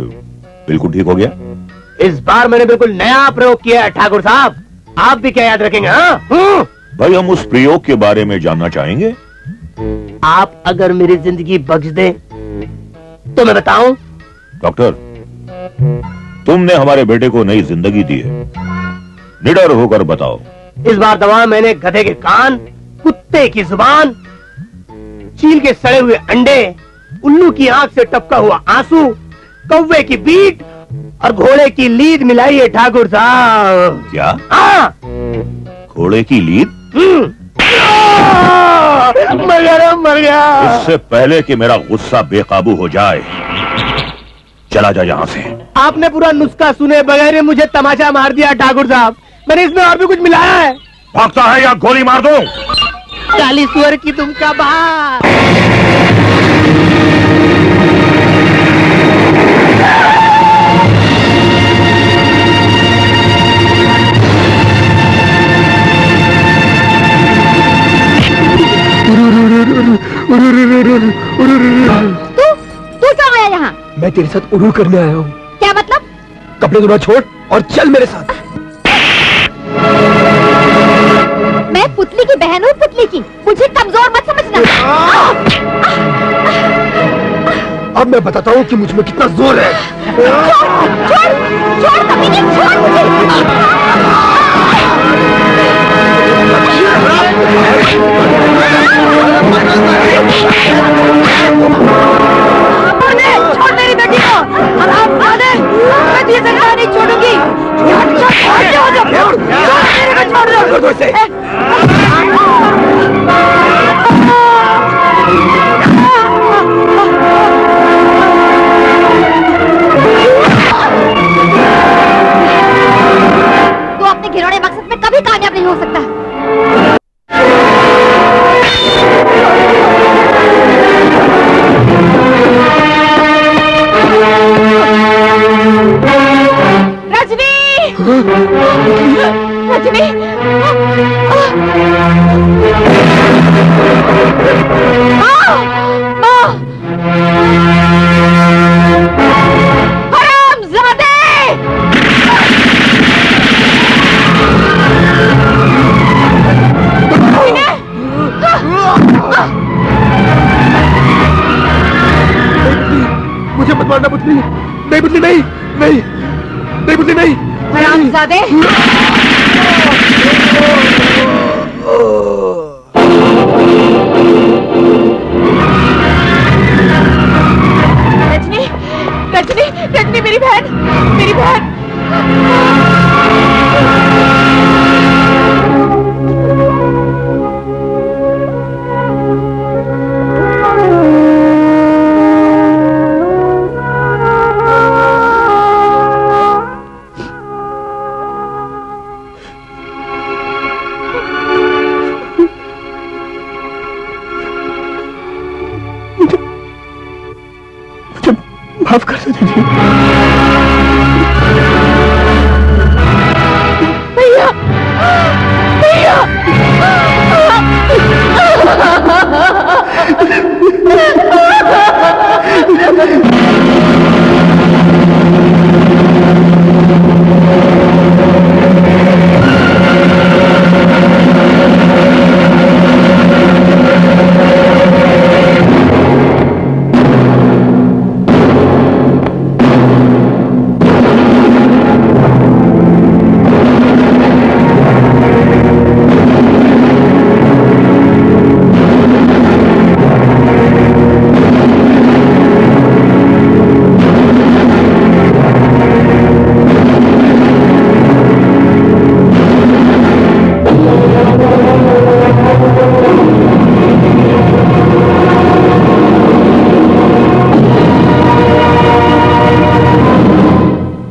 बिल्कुल ठीक हो गया? इस बार मैंने बिल्कुल नया प्रयोग किया है ठाकुर साहब, आप भी क्या याद रखेंगे? हाँ? भाई, हम उस प्रयोग के बारे में जानना चाहेंगे। आप अगर मेरी जिंदगी बख्श दें तो मैं बताऊं। डॉक्टर, तुमने हमारे बेटे को नई जिंदगी दी है, निडर होकर बताओ। इस बार दवा मैंने गधे के कान, कुत्ते की जुबान, चील के सड़े हुए अंडे, उल्लू की आंख से टपका हुआ आंसू, कौवे की बीट और घोड़े की लीद मिलाई है ठाकुर साहब। क्या? हाँ। घोड़े की लीद? मर गया। इससे पहले कि मेरा गुस्सा बेकाबू हो जाए, चला जा यहाँ से। आपने पूरा नुस्खा सुने बगैर ही मुझे तमाचा मार दिया ठाकुर साहब। मैंने इसमें और भी कुछ मिलाया है। भागता है या गोली मार दूं? काली सुअर की तुमका बात। तू क्यों आया यहाँ? मैं तेरे साथ उरूर करने आया हूँ। क्या मतलब? कपड़े धोना छोड़ और चल मेरे साथ। मैं पुतली की बहन हूँ, पुतली की। मुझे कमजोर मत समझना। अब मैं बताता हूँ कि मुझ में कितना जोर है। छोड़ कमीने, छोड़ मुझे। छोड़ मेरी बेटी को। आराम खाने, मैं तुझे जिंदा नहीं छोड़ूंगी। छोड़ दो। तू अपने घिनौने मकसद में कभी कामयाब नहीं हो सकता। रजनी, हरामजादे! मुझे मत मारना पुतली। नहीं पुतली, नहीं नहीं नहीं पुतली, नहीं। हरामजादे! रजनी, रजनी, रजनी मेरी बहन, मेरी बहन। माफ कर दो दीदी। भैया, भैया।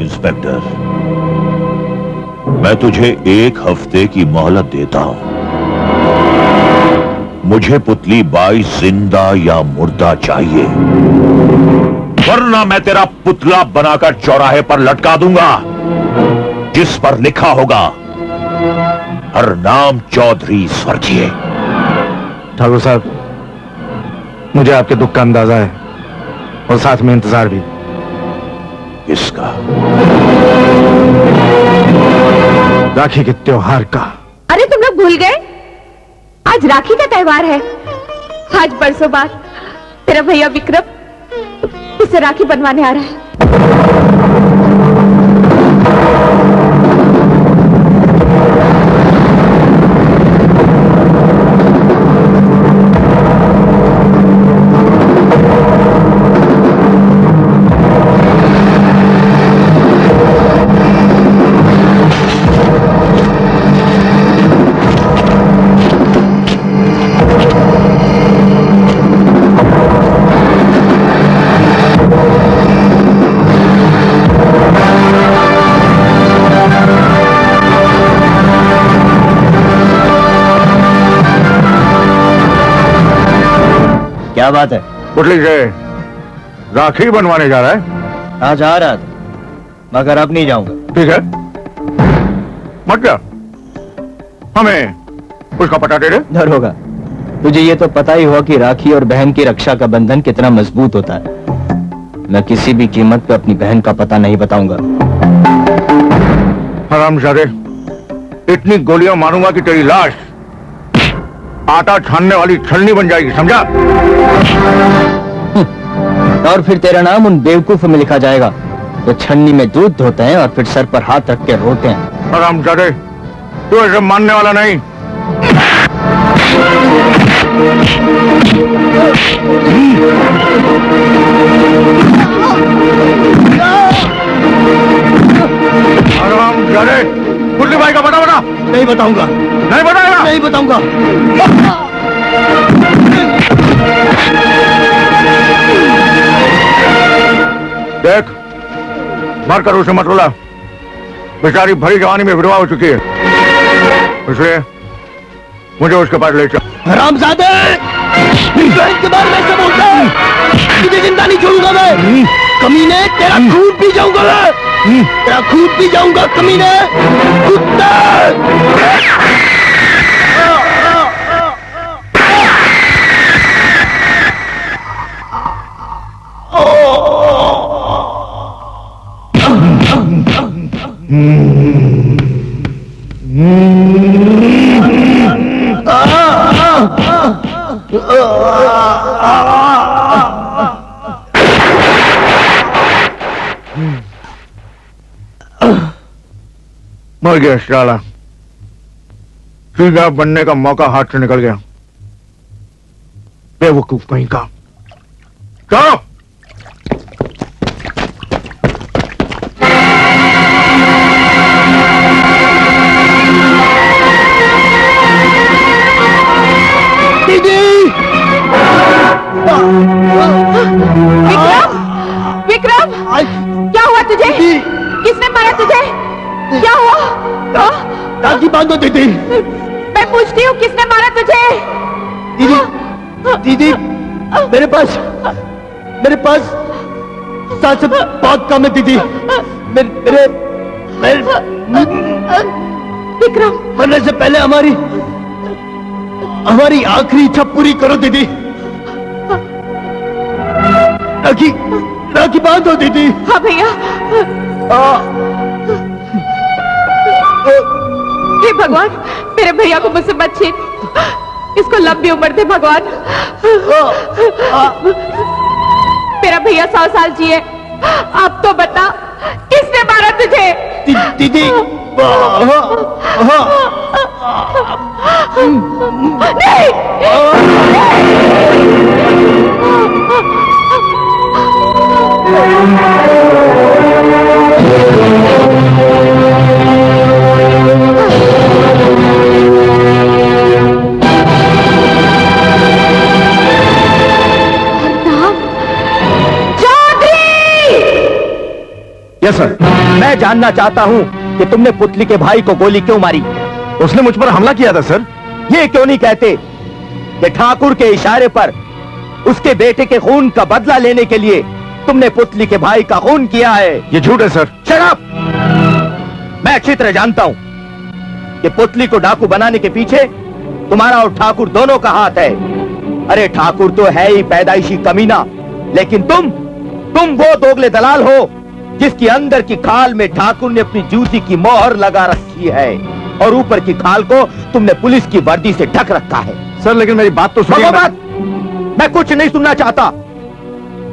इंस्पेक्टर, मैं तुझे 1 हफ्ते की मोहलत देता हूं। मुझे पुतली बाई जिंदा या मुर्दा चाहिए, वरना मैं तेरा पुतला बनाकर चौराहे पर लटका दूंगा, जिस पर लिखा होगा हरनाम चौधरी स्वर्गीय। ठाकुर साहब, मुझे आपके दुख का अंदाजा है और साथ में इंतजार भी। इसका राखी के त्योहार का। अरे तुम लोग भूल गए, आज राखी का त्योहार है। आज बरसों बाद तेरा भैया विक्रम उसे राखी बनवाने आ रहा है। क्या बात है? पुतली से राखी बनवाने जा रहा है? हाँ जा रहा था, मगर अब नहीं जाऊंगा। ठीक है, मत जा, हमें उसका पता दे दे। दरोगा, तुझे ये तो पता ही होगा कि राखी और बहन की रक्षा का बंधन कितना मजबूत होता है। मैं किसी भी कीमत पे अपनी बहन का पता नहीं बताऊंगा। हरामजादे, इतनी गोलियां मारूंगा कि तेरी लाश आटा छानने वाली छलनी बन जाएगी, समझा? और फिर तेरा नाम उन बेवकूफों में लिखा जाएगा जो छन्नी में दूध धोते हैं और फिर सर पर हाथ रख के रोते हैं। और हम जादे तू ऐसे मानने वाला नहीं। और हम जादे पुल्ली भाई का बता। नहीं बताऊंगा। नहीं बताएगा? नहीं बताऊंगा। देख, मर कर उसे मत रुला। बेचारी भरी जवानी में विधवा हो चुकी है, इसलिए मुझे उसके पास ले चल। हरामजादे! के बारे में सब होता है। तुझे जिंदा नहीं छोड़ूंगा मैं। कमीने, तेरा खून पी जाऊंगा मैं। तेरा खून पी जाऊंगा कमीने। कुत्ते! मर गया साला। सीधा बनने का मौका हाथ से निकल गया। बेवकूफ कहीं का। चलो। विक्रम, क्या हुआ तुझे? किसने मारा तुझे? क्या हुआ? दादी बांधो दीदी। मैं पूछती हूँ किसने मारा तुझे? दीदी, मेरे पास सांस बहुत कम है दीदी। मेरे विक्रम, मरने से पहले हमारी आखिरी इच्छा पूरी करो दीदी। राखी बांधो दीदी। हाँ भैया। हे भगवान, मेरे भैया को मुझसे मत छीन। इसको लंबी उम्र दे भगवान। मेरा भैया 100 साल जिए। अब तो बता, किसने मारा तुझे? दीदी, यस सर। मैं जानना चाहता हूं कि तुमने पुतली के भाई को गोली क्यों मारी? उसने मुझ पर हमला किया था सर। ये क्यों नहीं कहते कि ठाकुर के इशारे पर उसके बेटे के खून का बदला लेने के लिए तुमने पुतली के भाई का खून किया है? ये झूठ है सर। Shut up! मैं अच्छी तरह जानता हूं कि पुतली को डाकू बनाने के पीछे तुम्हारा और ठाकुर दोनों का हाथ है। अरे ठाकुर तो है ही पैदाइशी कमीना, लेकिन तुम वो दोगले दलाल हो जिसकी अंदर की खाल में ठाकुर ने अपनी जूती की मोहर लगा रखी है और ऊपर की खाल को तुमने पुलिस की वर्दी से ढक रखा है। सर लेकिन मेरी बात तो सुनिए। बात मैं कुछ नहीं सुनना चाहता।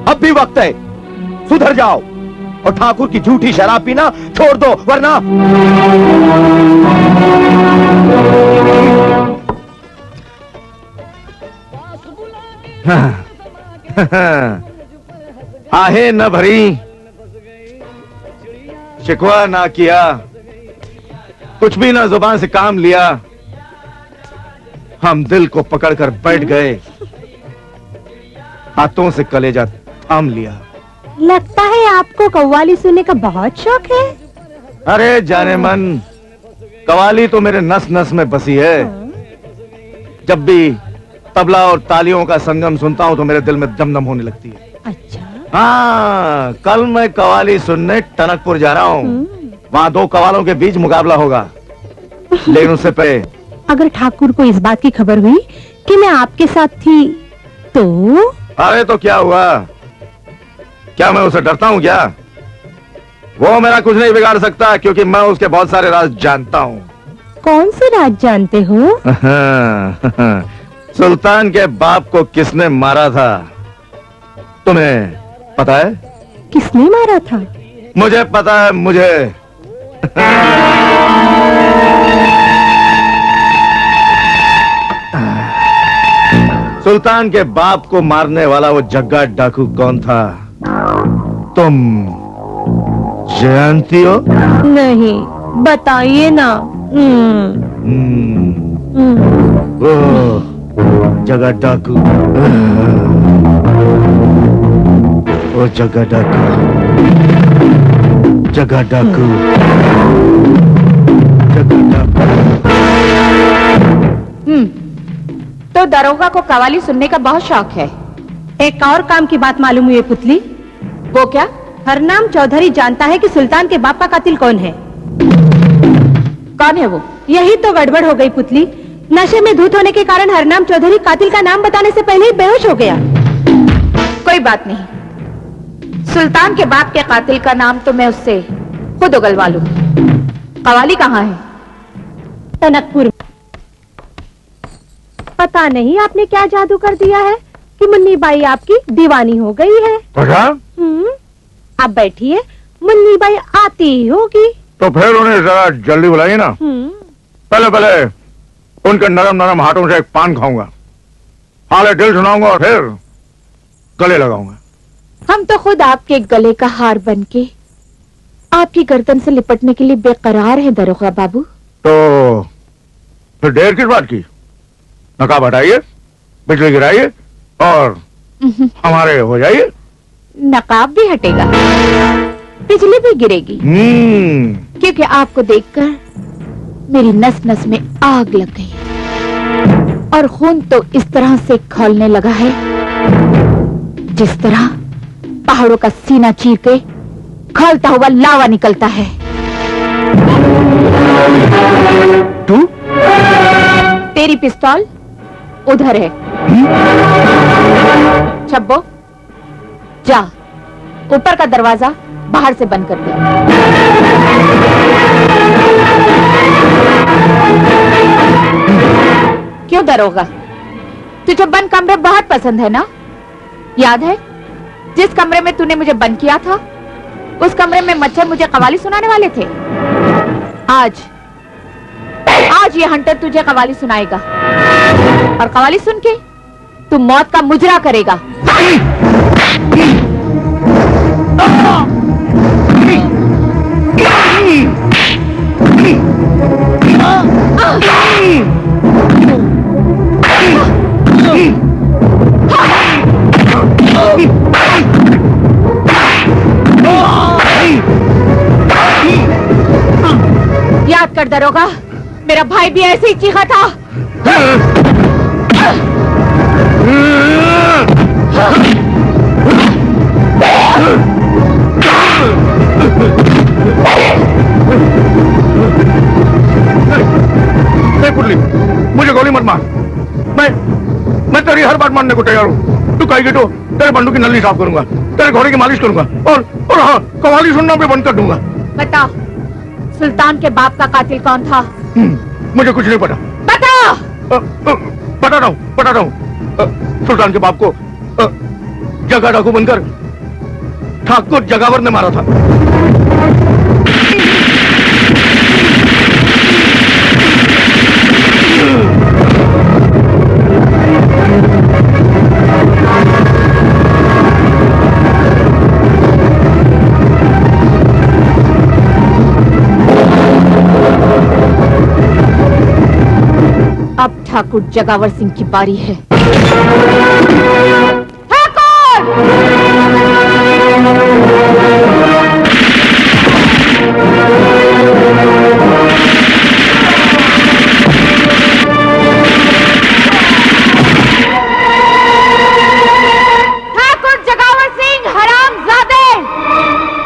अब भी वक्त है, सुधर जाओ और ठाकुर की झूठी शराब पीना छोड़ दो, वरना आहे न भरी, शिकवा ना किया, कुछ भी ना जुबान से काम लिया। हम दिल को पकड़कर बैठ गए, हाथों से कलेजा थाम लिया। लगता है आपको कव्वाली सुनने का बहुत शौक है। अरे जाने मन, कवाली तो मेरे नस नस में बसी है। जब भी तबला और तालियों का संगम सुनता हूँ तो मेरे दिल में दमदम होने लगती है। अच्छा। हाँ, कल मैं कवाली सुनने टनकपुर जा रहा हूँ। वहाँ 2 कवालों के बीच मुकाबला होगा, लेकिन उससे पहले अगर ठाकुर को इस बात की खबर हुई कि मैं आपके साथ थी तो? अरे तो क्या हुआ? क्या मैं उसे डरता हूँ क्या? वो मेरा कुछ नहीं बिगाड़ सकता, क्योंकि मैं उसके बहुत सारे राज जानता हूँ। कौन से राज जानते हो? सुल्तान के बाप को किसने मारा था? पता है? किसने मारा था? मुझे पता है, मुझे। सुल्तान के बाप को मारने वाला वो जग्गा डाकू कौन था? तुम जानती हो? नहीं, बताइए ना। वो जग्गा डाकू, वो जग्गा डाकू, जग्गा डाकू, जग्गा डाकू। तो दरोगा को कवाली सुनने का बहुत शौक है। एक और काम की बात मालूम हुई है पुतली। वो क्या? हरनाम चौधरी जानता है कि सुल्तान के बाप का कातिल कौन है। कौन है वो? यही तो गड़बड़ हो गई पुतली। नशे में धुत होने के कारण हरनाम चौधरी कातिल का नाम बताने से पहले ही बेहोश हो गया। कोई बात नहीं, सुल्तान के बाप के कातिल का नाम तो मैं उससे खुद उगलवा लूंगी। कवाली कहाँ है? टनकपुर। पता नहीं आपने क्या जादू कर दिया है कि मुन्नी बाई आपकी दीवानी हो गई है। अब बैठिए, मुन्नी बाई आती ही होगी। तो फिर उन्हें जरा जल्दी बुलाइए ना। पहले पहले उनके नरम नरम हाथों से एक पान खाऊंगा, हाले दिल सुनाऊंगा और फिर गले लगाऊंगा। हम तो खुद आपके गले का हार बनके आपकी गर्दन से लिपटने के लिए बेकरार हैं दरोगा बाबू। तो फिर देर किस बात की? नकाब हटाइए, बिजली गिराइए और हमारे हो जाइए। नकाब भी हटेगा, बिजली भी गिरेगी, क्योंकि आपको देखकर मेरी नस नस में आग लग गई है और खून तो इस तरह से खौलने लगा है जिस तरह पहाड़ों का सीना चीर के खौलता हुआ लावा निकलता है। तू? तेरी पिस्तौल उधर है। छब्बो, जा ऊपर का दरवाजा बाहर से बंद कर दे। क्यों दरोगा, तुझे बंद कमरे बहुत पसंद है ना? याद है जिस कमरे में तूने मुझे बंद किया था, उस कमरे में मच्छर मुझे कवाली सुनाने वाले थे। आज ये हंटर तुझे कवाली सुनाएगा और कवाली सुन के तू मौत का मुजरा करेगा। याद कर दरोगा, मेरा भाई भी ऐसे ही चीखा था। पुतली, मुझे गोली मत मार। मैं तेरी हर बात मानने को तैयार हूँ। तू कहेगी तो तेरे बंदूक की नली साफ करूंगा, तेरे घोड़े की मालिश करूंगा और हाँ, कवाली सुनना भी बंद कर दूंगा। बता, सुल्तान के बाप का कातिल कौन था? मुझे कुछ नहीं पता। बता। बता रहा हूँ। सुल्तान के बाप को जगह डाकू बनकर ठाकुर जगावर ने मारा था। अब ठाकुर जगावर सिंह की बारी है। ठाकुर जगावर सिंह हरामजादे,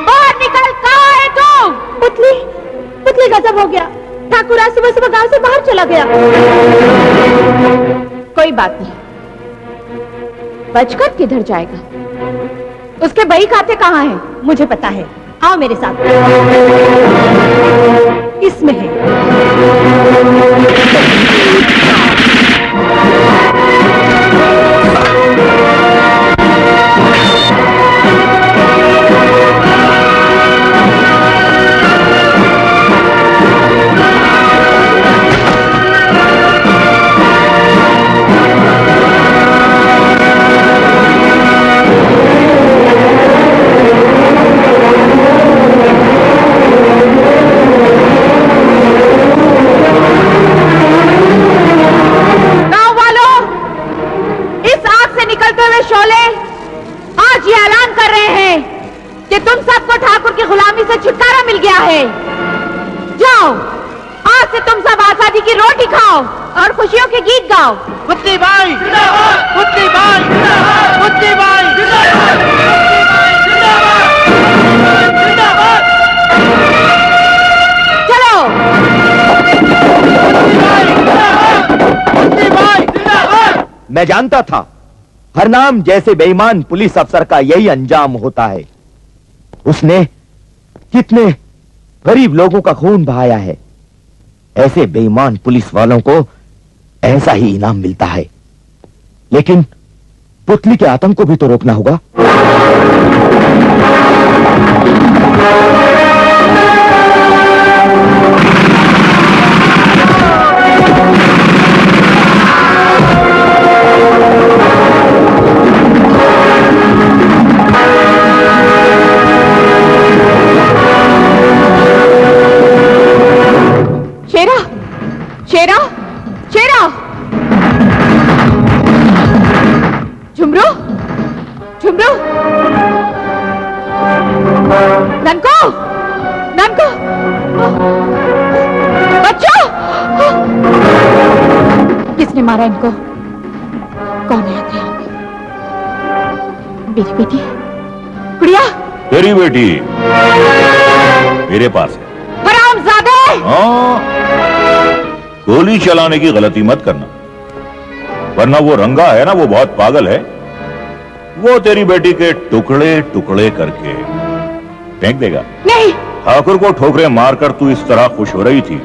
बाहर निकल। कहाँ है तू? पुतली गजब हो गया। ठाकुर आज सुबह सुबह गांव से बाहर चला गया। कोई बात नहीं, बचकर किधर जाएगा? उसके बही खाते कहाँ हैं? मुझे पता है, आओ मेरे साथ। इसमें है। गया है। जाओ, आज से तुम सब आजादी की रोटी खाओ और खुशियों के गीत गाओ। पुतली भाई जिंदाबाद, पुतली भाई जिंदाबाद, पुतली भाई जिंदाबाद, जिंदाबाद। चलो, पुतली भाई जिंदाबाद। मैं जानता था हरनाम जैसे बेईमान पुलिस अफसर का यही अंजाम होता है। उसने कितने गरीब लोगों का खून बहाया है। ऐसे बेईमान पुलिस वालों को ऐसा ही इनाम मिलता है। लेकिन पुतली के आतंक को भी तो रोकना होगा। शेरा, शेरा, शेरा, झुमरू, झुमरू, ननको, ननको, बच्चों, किसने मारा इनको? कौन आया था यहाँ पे? मेरी बेटी, गुड़िया, तेरी बेटी मेरे पास है। हरामजादे! हाँ, गोली चलाने की गलती मत करना, वरना वो रंगा है ना, वो बहुत पागल है। वो तेरी बेटी के टुकड़े टुकड़े करके फेंक देगा। नहीं, ठाकुर को ठोकरें मारकर तू इस तरह खुश हो रही थी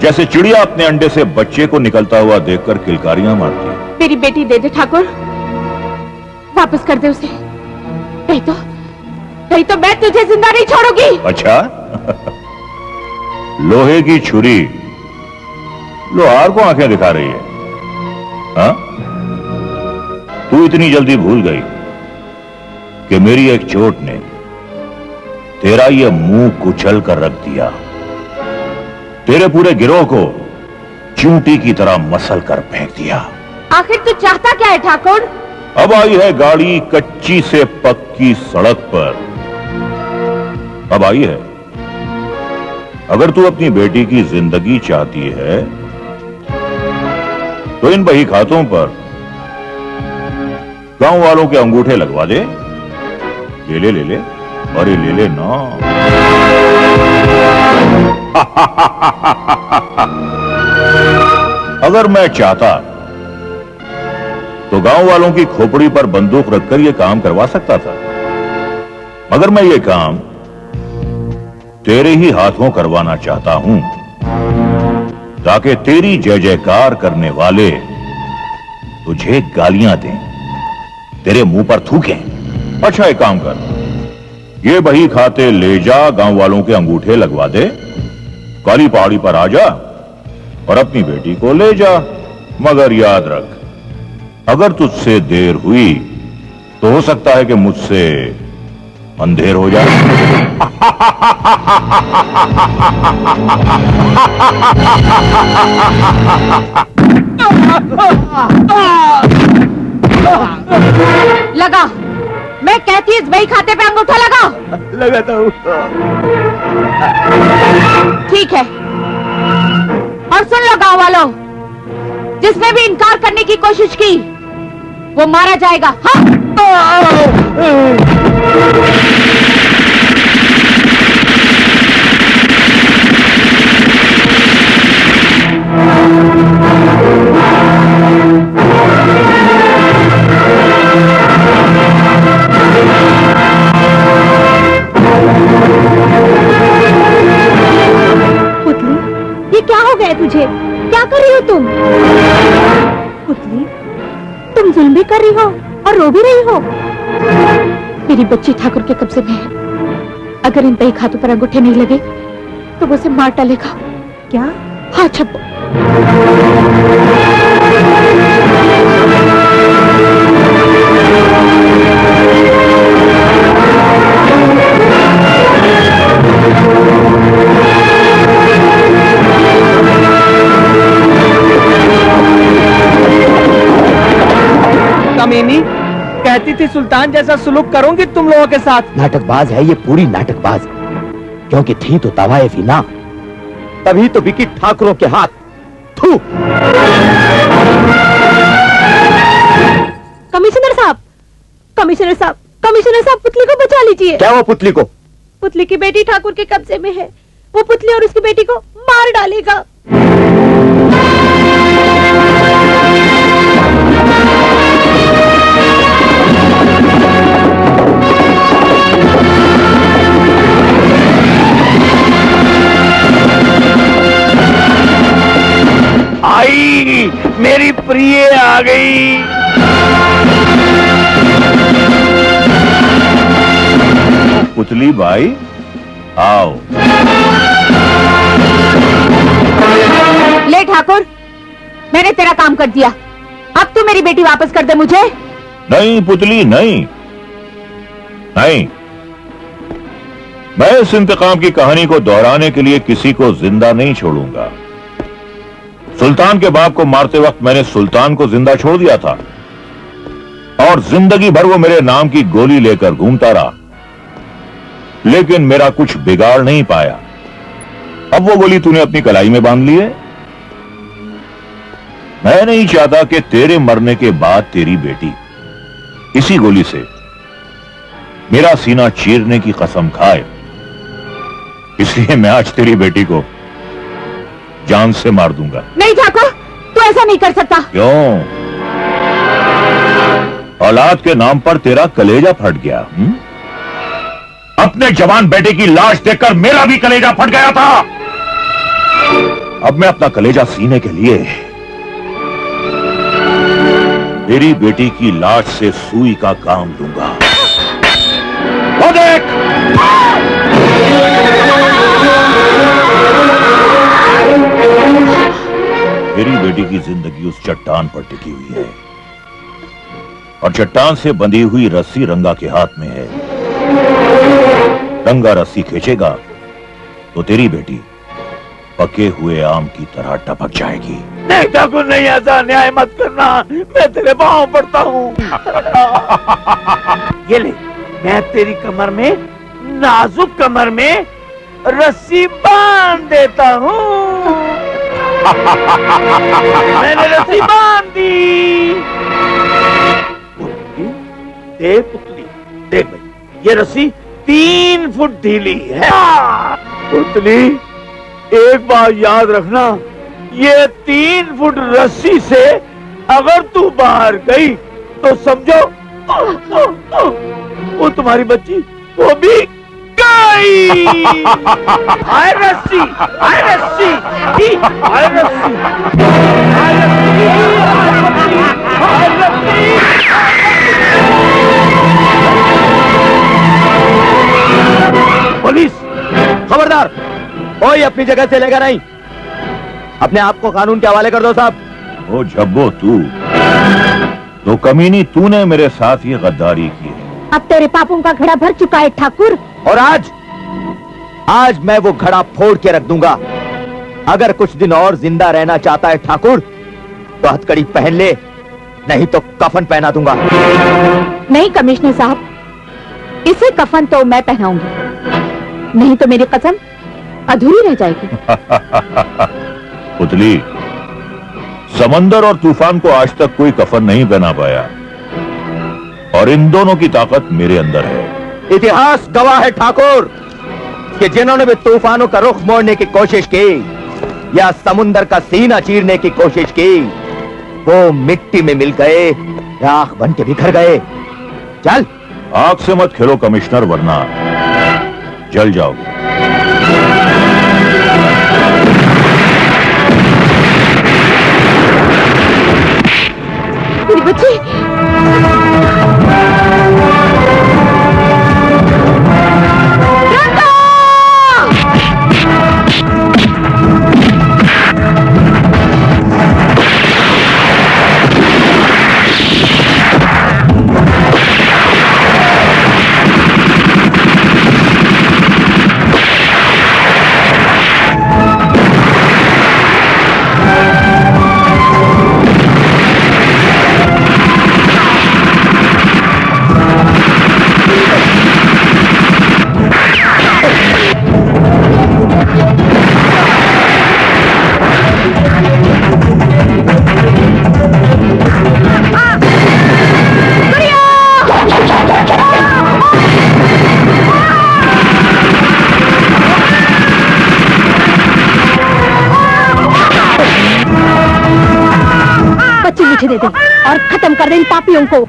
जैसे चिड़िया अपने अंडे से बच्चे को निकलता हुआ देखकर किलकारियां मारती है। मेरी बेटी दे दे ठाकुर, वापस कर दे उसे। नहीं तो मैं तुझे जिंदा नहीं छोड़ूंगी। अच्छा लोहे की छुरी लोहार को आंखें दिखा रही है। हाँ? तू इतनी जल्दी भूल गई कि मेरी एक चोट ने तेरा ये मुंह कुचल कर रख दिया, तेरे पूरे गिरोह को चूंटी की तरह मसल कर फेंक दिया। आखिर तू चाहता क्या है ठाकुर? अब आई है गाड़ी कच्ची से पक्की सड़क पर। अब आई है। अगर तू अपनी बेटी की जिंदगी चाहती है तो इन बही खातों पर गांव वालों के अंगूठे लगवा दे। ले ले, अरे ले ले ना। अगर मैं चाहता तो गांव वालों की खोपड़ी पर बंदूक रखकर यह काम करवा सकता था, मगर मैं ये काम तेरे ही हाथों करवाना चाहता हूं, ताकि तेरी जय जयकार करने वाले तुझे गालियां दें, तेरे मुंह पर थूकें। अच्छा एक काम कर, ये बही खाते ले जा, गांव वालों के अंगूठे लगवा दे, काली पहाड़ी पर आ जा और अपनी बेटी को ले जा। मगर याद रख, अगर तुझसे देर हुई तो हो सकता है कि मुझसे अंधेर हो जाए। लगा, मैं कहती इस बही खाते पे अंगूठा लगा। लगाता हूँ। ठीक है, और सुन लो गांव वालों, जिसने भी इनकार करने की कोशिश की वो मारा जाएगा। हाँ? पुतली, ये क्या हो गया तुझे? क्या कर रही हो तुम? पुतली, तुम जुल्म भी कर रही हो और रो भी रही हो। मेरी बच्ची ठाकुर के कब्जे में है। अगर इन बही खातों पर अंगूठे नहीं लगे तो वो उसे मार डालेगा। क्या? हाँ छप्पो। कमीनी, कहती थी सुल्तान जैसा सुलूक करूंगी तुम लोगों के साथ। नाटकबाज है ये, पूरी नाटकबाज। क्योंकि थी तो तवायफ ही ना, तभी तो बिकी ठाकुरों के हाथ। थू। कमिश्नर साहब, कमिश्नर साहब, कमिश्नर साहब, पुतली को बचा लीजिए। क्या वो पुतली को? पुतली की बेटी ठाकुर के कब्जे में है। वो पुतली और उसकी बेटी को मार डालेगा। आई, मेरी प्रिय आ गई। पुतली भाई आओ। ले ठाकुर, मैंने तेरा काम कर दिया। अब तू मेरी बेटी वापस कर दे मुझे। नहीं पुतली, नहीं नहीं, मैं इस इंतकाम की कहानी को दोहराने के लिए किसी को जिंदा नहीं छोड़ूंगा। सुल्तान के बाप को मारते वक्त मैंने सुल्तान को जिंदा छोड़ दिया था और जिंदगी भर वो मेरे नाम की गोली लेकर घूमता रहा, लेकिन मेरा कुछ बिगाड़ नहीं पाया। अब वो गोली तूने अपनी कलाई में बांध ली है। मैं नहीं चाहता कि तेरे मरने के बाद तेरी बेटी इसी गोली से मेरा सीना चीरने की कसम खाए, इसलिए मैं आज तेरी बेटी को जान से मार दूंगा। नहीं ठाकुर, तू ऐसा नहीं कर सकता। क्यों? औलाद के नाम पर तेरा कलेजा फट गया। अपने जवान बेटे की लाश देखकर मेरा भी कलेजा फट गया था। अब मैं अपना कलेजा सीने के लिए तेरी बेटी की लाश से सुई का काम लूंगा। वो देख, मेरी बेटी की जिंदगी उस चट्टान पर टिकी हुई है और चट्टान से बंधी हुई रस्सी रंगा के हाथ में है। रंगा रस्सी खींचेगा तो तेरी बेटी पके हुए आम की तरह टपक जाएगी। नहीं ठाकुर, नहीं, ऐसा अन्याय मत करना, मैं तेरे पांव पड़ता हूँ। ये ले, मैं तेरी कमर में, नाजुक कमर में रस्सी बांध देता हूँ। मैंने रस्सी बांध दी। पुतली, देख पुतली, देख भाई, ये रस्सी 3 फुट ढीली है। पुतली, एक बात याद रखना, ये 3 फुट रस्सी से अगर तू बाहर गई तो समझो वो तुम्हारी बच्ची वो भी गई। हाय रस्सी, हाय रस्सी, हाय रस्सी, हाय रस्सी, हाय रस्सी। पुलिस, खबरदार, कोई अपनी जगह से लेकर नहीं। अपने आप को कानून के हवाले कर दो साहब। ओ जब्बो, तू तो कमीनी, तूने मेरे साथ ये गद्दारी की है। अब तेरे पापों का घड़ा भर चुका है ठाकुर। और आज मैं वो घड़ा फोड़ के रख दूंगा। अगर कुछ दिन और जिंदा रहना चाहता है ठाकुर तो हथकड़ी पहन ले, नहीं तो कफन पहना दूंगा। नहीं कमिश्नर साहब, इसे कफन तो मैं पहनाऊंगी, नहीं तो मेरी कसम अधूरी रह जाएगी। पुतली, समंदर और तूफान को आज तक कोई कफन नहीं पहना पाया और इन दोनों की ताकत मेरे अंदर है। इतिहास गवाह है ठाकुर कि जिन्होंने भी तूफानों का रुख मोड़ने की कोशिश की या समुंदर का सीना चीरने की कोशिश की, वो मिट्टी में मिल गए, राख बन के बिखर गए। चल, आग से मत खेलो कमिश्नर, वरना जल जाओगे। मेरी बच्ची, मुझे दे दे और खत्म कर दे इन पापियों को।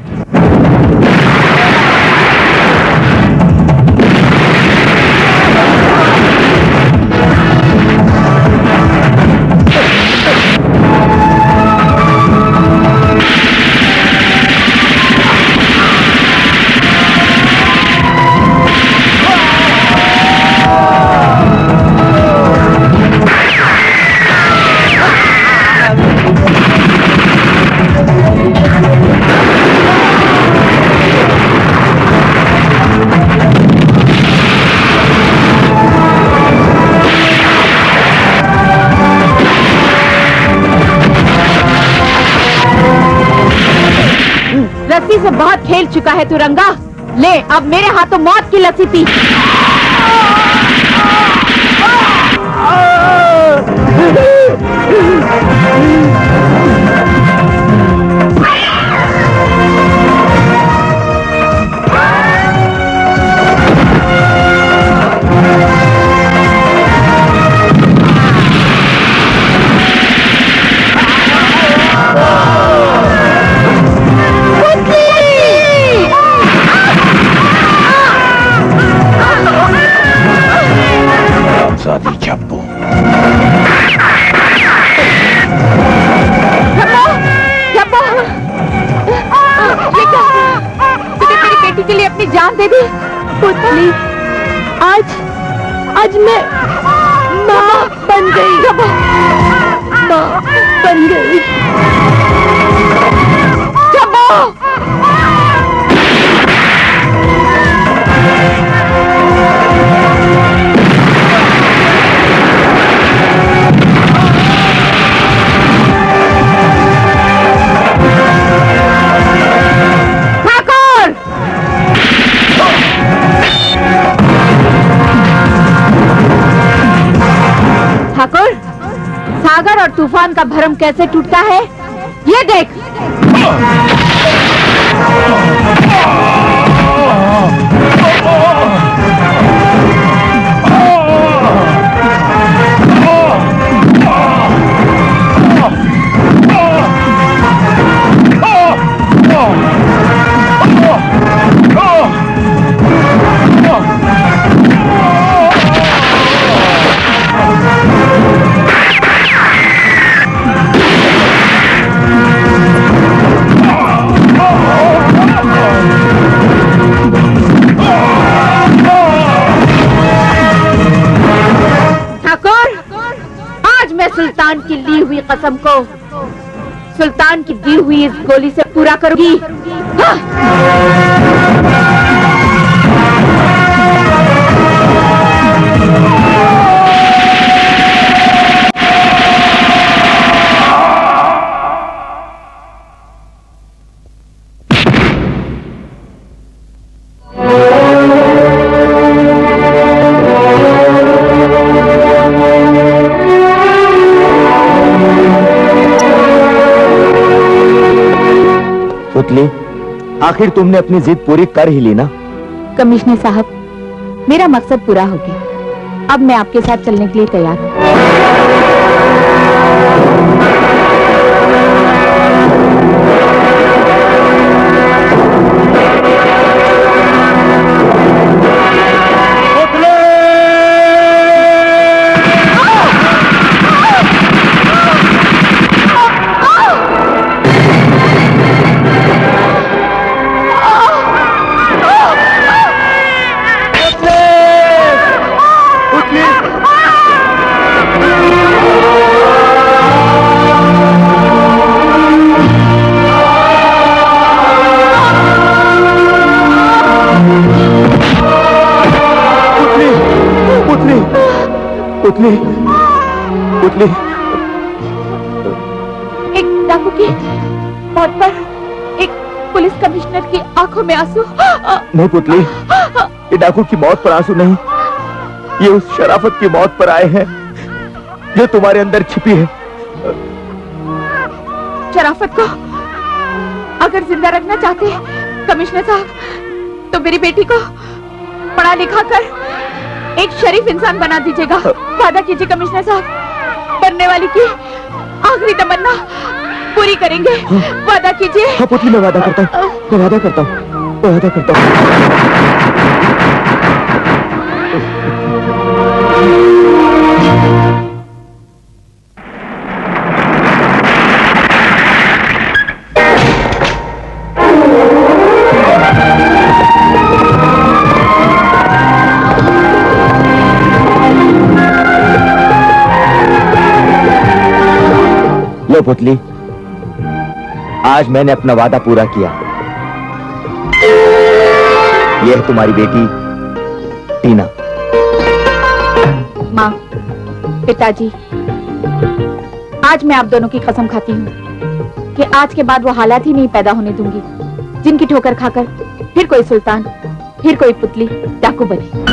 लस्सी से बहुत खेल चुका है तू रंगा। ले अब मेरे हाथों मौत की लस्सी पी। चप्पू तूने मेरी बेटी के लिए अपनी जान दे दी। पुतली, आज मैं माँ बन गई। माँ बन गई। ठाकुर, सागर और तूफान का भरम कैसे टूटता है ये देख। सुल्तान की ली हुई कसम को सुल्तान की दी हुई इस गोली से पूरा करूंगी। पुतली, आखिर तुमने अपनी जिद पूरी कर ही ली ना? कमिश्नर साहब, मेरा मकसद पूरा हो गया। अब मैं आपके साथ चलने के लिए तैयार हूँ। पुतली, पुतली, एक डाकू की मौत पर एक पुलिस कमिश्नर की आंखों में आंसू। नहीं पुतली, ये डाकू की मौत पर आंसू नहीं, ये उस शराफत की मौत पर आए हैं जो तुम्हारे अंदर छिपी है। शराफत को अगर जिंदा रखना चाहते हैं कमिश्नर साहब, तो मेरी बेटी को पढ़ा लिखा कर एक शरीफ इंसान बना दीजिएगा। वादा कीजिए कमिश्नर साहब, मरने वाली की आखिरी तमन्ना पूरी करेंगे। वादा कीजिए। हाँ पुतली, मैं वादा करता हूँ, मैं वादा करता हूँ, मैं वादा करता हूँ। लो पुतली, आज मैंने अपना वादा पूरा किया। यह है तुम्हारी बेटी टीना। माँ, पिताजी, आज मैं आप दोनों की कसम खाती हूँ कि आज के बाद वो हालात ही नहीं पैदा होने दूंगी जिनकी ठोकर खाकर फिर कोई सुल्तान, फिर कोई पुतली डाकू बने।